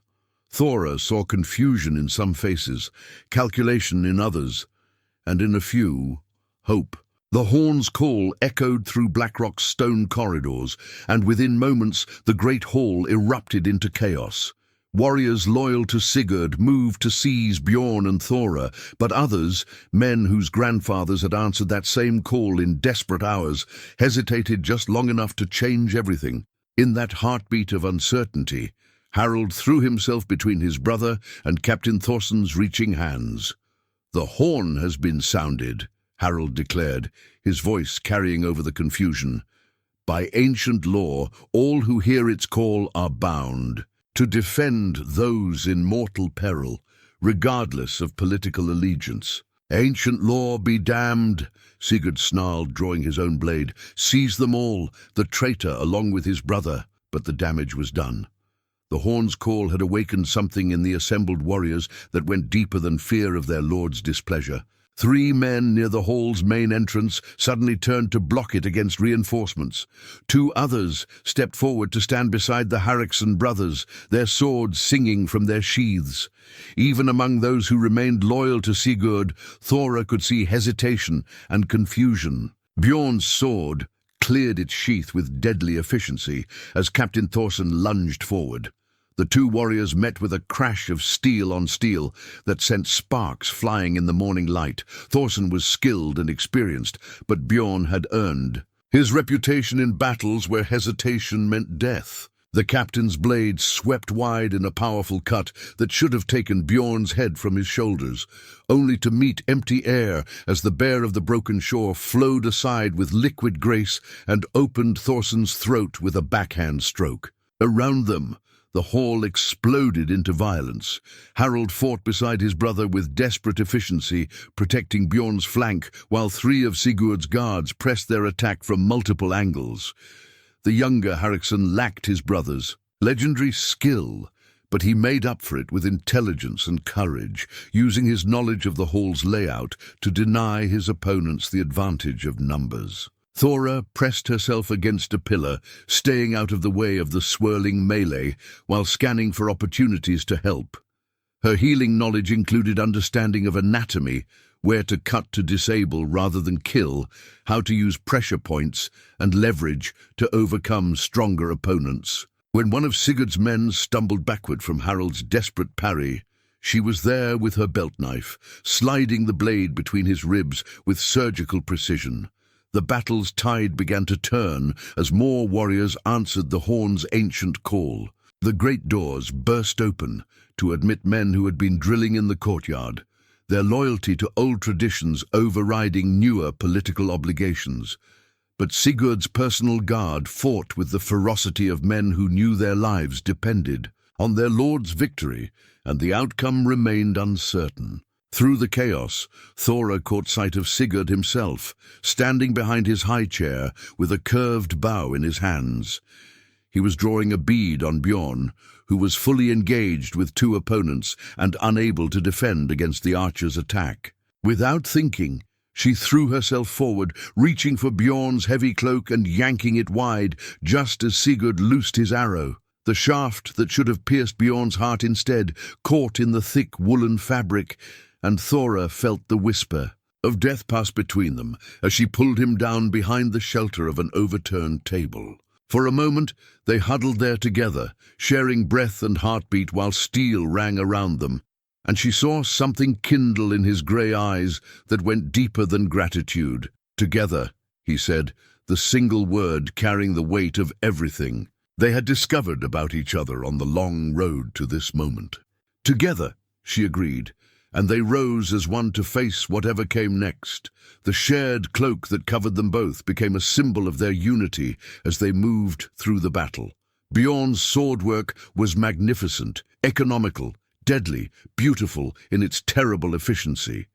Speaker 1: Thora saw confusion in some faces, calculation in others, and in a few, hope. The horn's call echoed through Blackrock's stone corridors, and within moments the great hall erupted into chaos. Warriors loyal to Sigurd moved to seize Bjorn and Thora, but others, men whose grandfathers had answered that same call in desperate hours, hesitated just long enough to change everything. In that heartbeat of uncertainty, Harald threw himself between his brother and Captain Thorsson's reaching hands. "The horn has been sounded," Harald declared, his voice carrying over the confusion. "By ancient law, all who hear its call are bound to defend those in mortal peril, regardless of political allegiance." "Ancient law be damned," Sigurd snarled, drawing his own blade. "Seize them all, the traitor along with his brother." But the damage was done. The horn's call had awakened something in the assembled warriors that went deeper than fear of their lord's displeasure. 3 men near the hall's main entrance suddenly turned to block it against reinforcements. 2 others stepped forward to stand beside the Hareksson brothers, their swords singing from their sheaths. Even among those who remained loyal to Sigurd, Thora could see hesitation and confusion. Bjorn's sword cleared its sheath with deadly efficiency as Captain Thorson lunged forward. The 2 warriors met with a crash of steel on steel that sent sparks flying in the morning light. Thorson was skilled and experienced, but Bjorn had earned his reputation in battles where hesitation meant death. The captain's blade swept wide in a powerful cut that should have taken Bjorn's head from his shoulders, only to meet empty air as the bear of the broken shore flowed aside with liquid grace and opened Thorson's throat with a backhand stroke. Around them, the hall exploded into violence. Harald fought beside his brother with desperate efficiency, protecting Bjorn's flank, while 3 of Sigurd's guards pressed their attack from multiple angles. The younger Hareksson lacked his brother's legendary skill, but he made up for it with intelligence and courage, using his knowledge of the hall's layout to deny his opponents the advantage of numbers. Thora pressed herself against a pillar, staying out of the way of the swirling melee while scanning for opportunities to help. Her healing knowledge included understanding of anatomy, where to cut to disable rather than kill, how to use pressure points and leverage to overcome stronger opponents. When one of Sigurd's men stumbled backward from Harald's desperate parry, she was there with her belt knife, sliding the blade between his ribs with surgical precision. The battle's tide began to turn as more warriors answered the horn's ancient call. The great doors burst open to admit men who had been drilling in the courtyard, their loyalty to old traditions overriding newer political obligations. But Sigurd's personal guard fought with the ferocity of men who knew their lives depended on their lord's victory, and the outcome remained uncertain. Through the chaos, Thora caught sight of Sigurd himself, standing behind his high chair with a curved bow in his hands. He was drawing a bead on Bjorn, who was fully engaged with 2 opponents and unable to defend against the archer's attack. Without thinking, she threw herself forward, reaching for Bjorn's heavy cloak and yanking it wide just as Sigurd loosed his arrow. The shaft that should have pierced Bjorn's heart instead caught in the thick woolen fabric, and Thora felt the whisper of death pass between them as she pulled him down behind the shelter of an overturned table. For a moment, they huddled there together, sharing breath and heartbeat while steel rang around them, and she saw something kindle in his grey eyes that went deeper than gratitude. "Together," he said, the single word carrying the weight of everything they had discovered about each other on the long road to this moment. "Together," she agreed, and they rose as one to face whatever came next. The shared cloak that covered them both became a symbol of their unity as they moved through the battle. Bjorn's swordwork was magnificent, economical, deadly, beautiful in its terrible efficiency.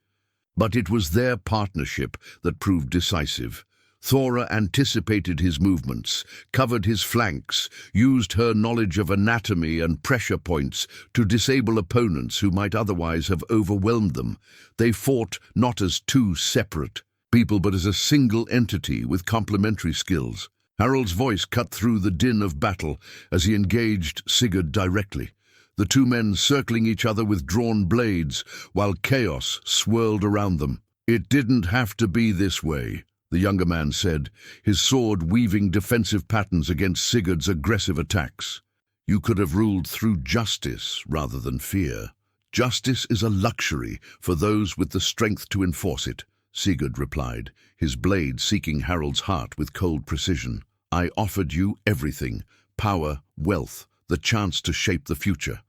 Speaker 1: But it was their partnership that proved decisive. Thora anticipated his movements, covered his flanks, used her knowledge of anatomy and pressure points to disable opponents who might otherwise have overwhelmed them. They fought not as 2 separate people, but as a single entity with complementary skills. Harald's voice cut through the din of battle as he engaged Sigurd directly. the two men circling each other with drawn blades, while chaos swirled around them. "It didn't have to be this way," the younger man said, his sword weaving defensive patterns against Sigurd's aggressive attacks. "You could have ruled through justice rather than fear." "Justice is a luxury for those with the strength to enforce it," Sigurd replied, his blade seeking Harald's heart with cold precision. "I offered you everything: power, wealth, the chance to shape the future.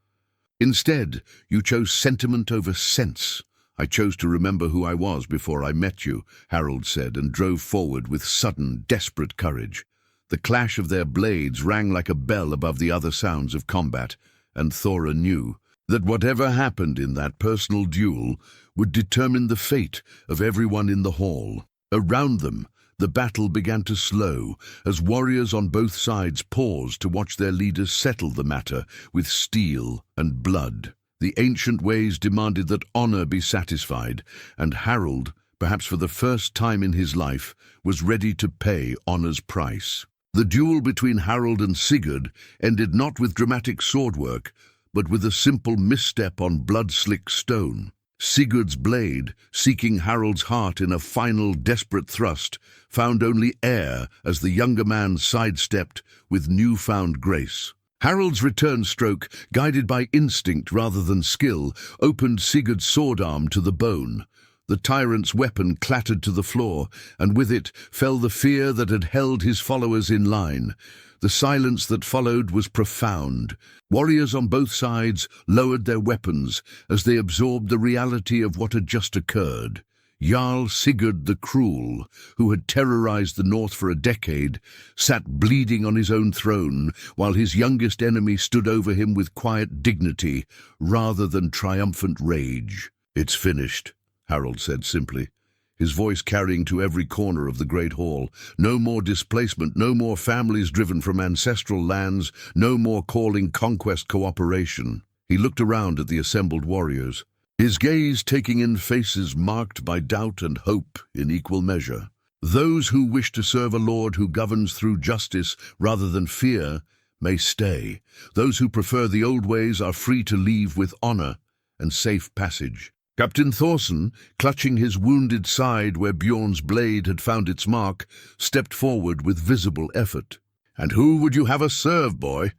Speaker 1: Instead, you chose sentiment over sense." "I chose to remember who I was before I met you," Harald said, and drove forward with sudden, desperate courage. The clash of their blades rang like a bell above the other sounds of combat, and Thora knew that whatever happened in that personal duel would determine the fate of everyone in the hall. Around them, the battle began to slow, as warriors on both sides paused to watch their leaders settle the matter with steel and blood. The ancient ways demanded that honor be satisfied, and Harald, perhaps for the first time in his life, was ready to pay honor's price. The duel between Harald and Sigurd ended not with dramatic swordwork, but with a simple misstep on blood-slick stone. Sigurd's blade, seeking Harald's heart in a final desperate thrust, found only air as the younger man sidestepped with newfound grace. Harald's return stroke, guided by instinct rather than skill, opened Sigurd's sword arm to the bone. The tyrant's weapon clattered to the floor, and with it fell the fear that had held his followers in line. The silence that followed was profound. Warriors on both sides lowered their weapons as they absorbed the reality of what had just occurred. Jarl Sigurd the Cruel, who had terrorized the north for a decade, sat bleeding on his own throne, while his youngest enemy stood over him with quiet dignity rather than triumphant rage. "It's finished," Harald said simply, his voice carrying to every corner of the great hall. "No more displacement, no more families driven from ancestral lands, no more calling conquest cooperation." He looked around at the assembled warriors, his gaze taking in faces marked by doubt and hope in equal measure. "Those who wish to serve a lord who governs through justice rather than fear may stay. Those who prefer the old ways are free to leave with honor and safe passage." Captain Thorson, clutching his wounded side where Bjorn's blade had found its mark, stepped forward with visible effort. "And who would you have us serve, boy?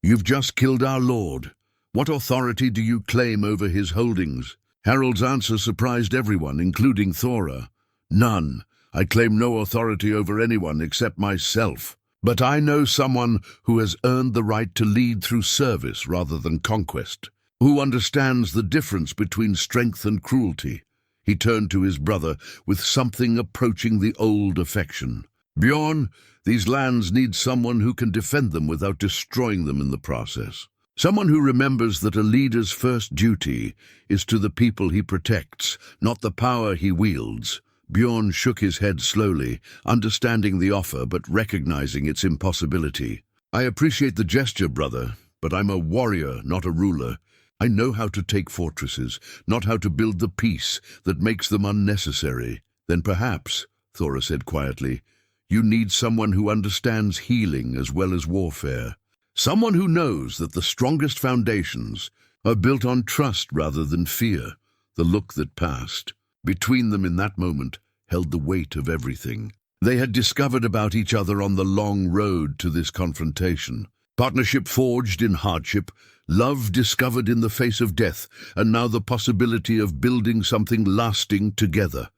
Speaker 1: You've just killed our lord. What authority do you claim over his holdings?" Harald's answer surprised everyone, including Thora. "None. I claim no authority over anyone except myself. But I know someone who has earned the right to lead through service rather than conquest, who understands the difference between strength and cruelty." He turned to his brother with something approaching the old affection. "Bjorn, these lands need someone who can defend them without destroying them in the process. Someone who remembers that a leader's first duty is to the people he protects, not the power he wields." Bjorn shook his head slowly, understanding the offer but recognizing its impossibility. "I appreciate the gesture, brother, but I'm a warrior, not a ruler. I know how to take fortresses, not how to build the peace that makes them unnecessary." "Then perhaps," Thora said quietly, "you need someone who understands healing as well as warfare. Someone who knows that the strongest foundations are built on trust rather than fear." The look that passed between them in that moment held the weight of everything they had discovered about each other on the long road to this confrontation. Partnership forged in hardship, love discovered in the face of death, and now the possibility of building something lasting together.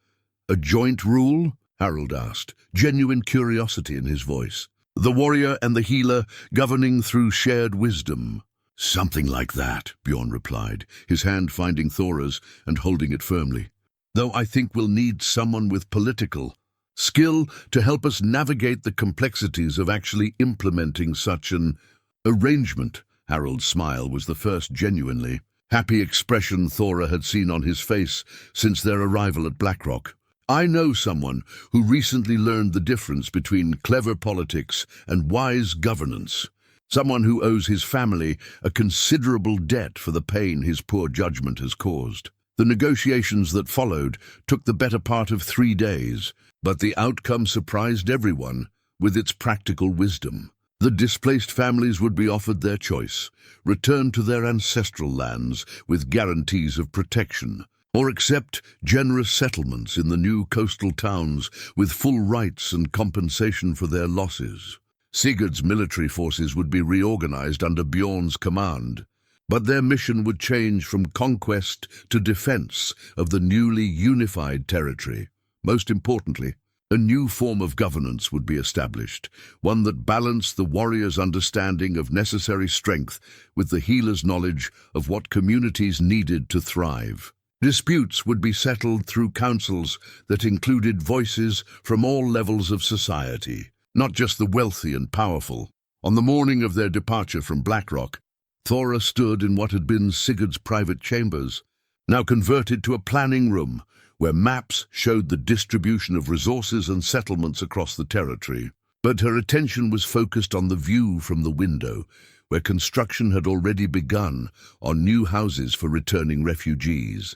Speaker 1: "A joint rule?" Harald asked, genuine curiosity in his voice. "The warrior and the healer governing through shared wisdom." "Something like that," Bjorn replied, his hand finding Thora's and holding it firmly. "Though I think we'll need someone with political skill to help us navigate the complexities of actually implementing such an arrangement." Harald's smile was the first genuinely happy expression Thora had seen on his face since their arrival at Blackrock. "I know someone who recently learned the difference between clever politics and wise governance. Someone who owes his family a considerable debt for the pain his poor judgment has caused." The negotiations that followed took the better part of 3 days, but the outcome surprised everyone with its practical wisdom. The displaced families would be offered their choice: return to their ancestral lands with guarantees of protection, or accept generous settlements in the new coastal towns with full rights and compensation for their losses. Sigurd's military forces would be reorganized under Bjorn's command, but their mission would change from conquest to defense of the newly unified territory. Most importantly, a new form of governance would be established, one that balanced the warrior's understanding of necessary strength with the healer's knowledge of what communities needed to thrive. Disputes would be settled through councils that included voices from all levels of society, not just the wealthy and powerful. On the morning of their departure from Blackrock, Thora stood in what had been Sigurd's private chambers, now converted to a planning room, where maps showed the distribution of resources and settlements across the territory. But her attention was focused on the view from the window, where construction had already begun on new houses for returning refugees.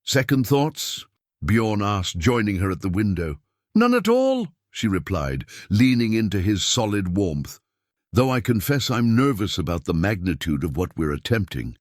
Speaker 1: "Second thoughts?" Bjorn asked, joining her at the window. "None at all," she replied, leaning into his solid warmth. "Though I confess I'm nervous about the magnitude of what we're attempting.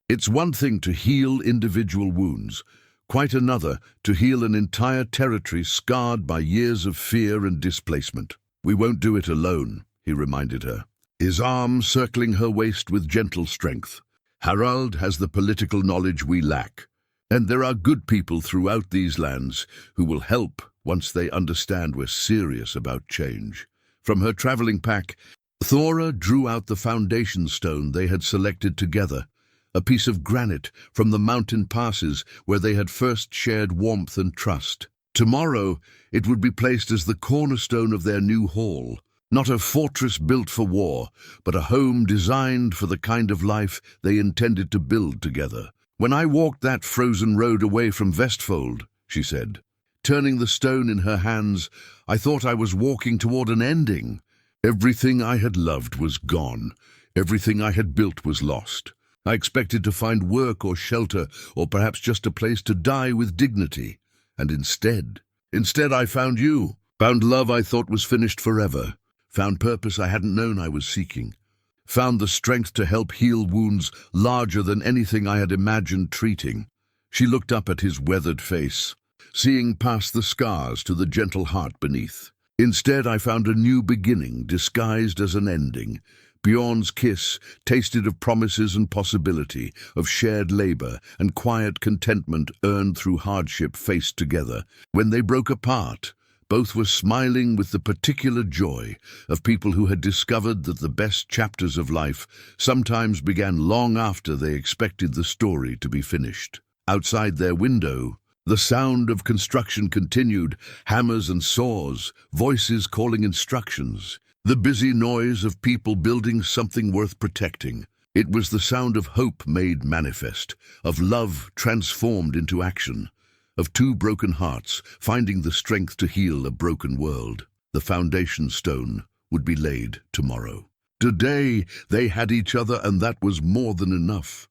Speaker 1: It's one thing to heal individual wounds, quite another to heal an entire territory scarred by years of fear and displacement. We won't do it alone," he reminded her, his arm circling her waist with gentle strength. "Harald has the political knowledge we lack, and there are good people throughout these lands who will help once they understand we're serious about change." From her traveling pack, Thora drew out the foundation stone they had selected together, a piece of granite from the mountain passes where they had first shared warmth and trust. Tomorrow, it would be placed as the cornerstone of their new hall, not a fortress built for war, but a home designed for the kind of life they intended to build together. "When I walked that frozen road away from Vestfold," she said, turning the stone in her hands, "I thought I was walking toward an ending. Everything I had loved was gone. Everything I had built was lost. I expected to find work or shelter, or perhaps just a place to die with dignity. And instead I found you. Found love I thought was finished forever. Found purpose I hadn't known I was seeking. Found the strength to help heal wounds larger than anything I had imagined treating." She looked up at his weathered face, seeing past the scars to the gentle heart beneath. "Instead, I found a new beginning disguised as an ending. Bjorn's kiss tasted of promises and possibility, of shared labor and quiet contentment earned through hardship faced together. When they broke apart, both were smiling with the particular joy of people who had discovered that the best chapters of life sometimes began long after they expected the story to be finished." Outside their window, the sound of construction continued, hammers and saws, voices calling instructions. The busy noise of people building something worth protecting. It was the sound of hope made manifest, of love transformed into action, of two broken hearts finding the strength to heal a broken world. The foundation stone would be laid tomorrow. Today they had each other, and that was more than enough.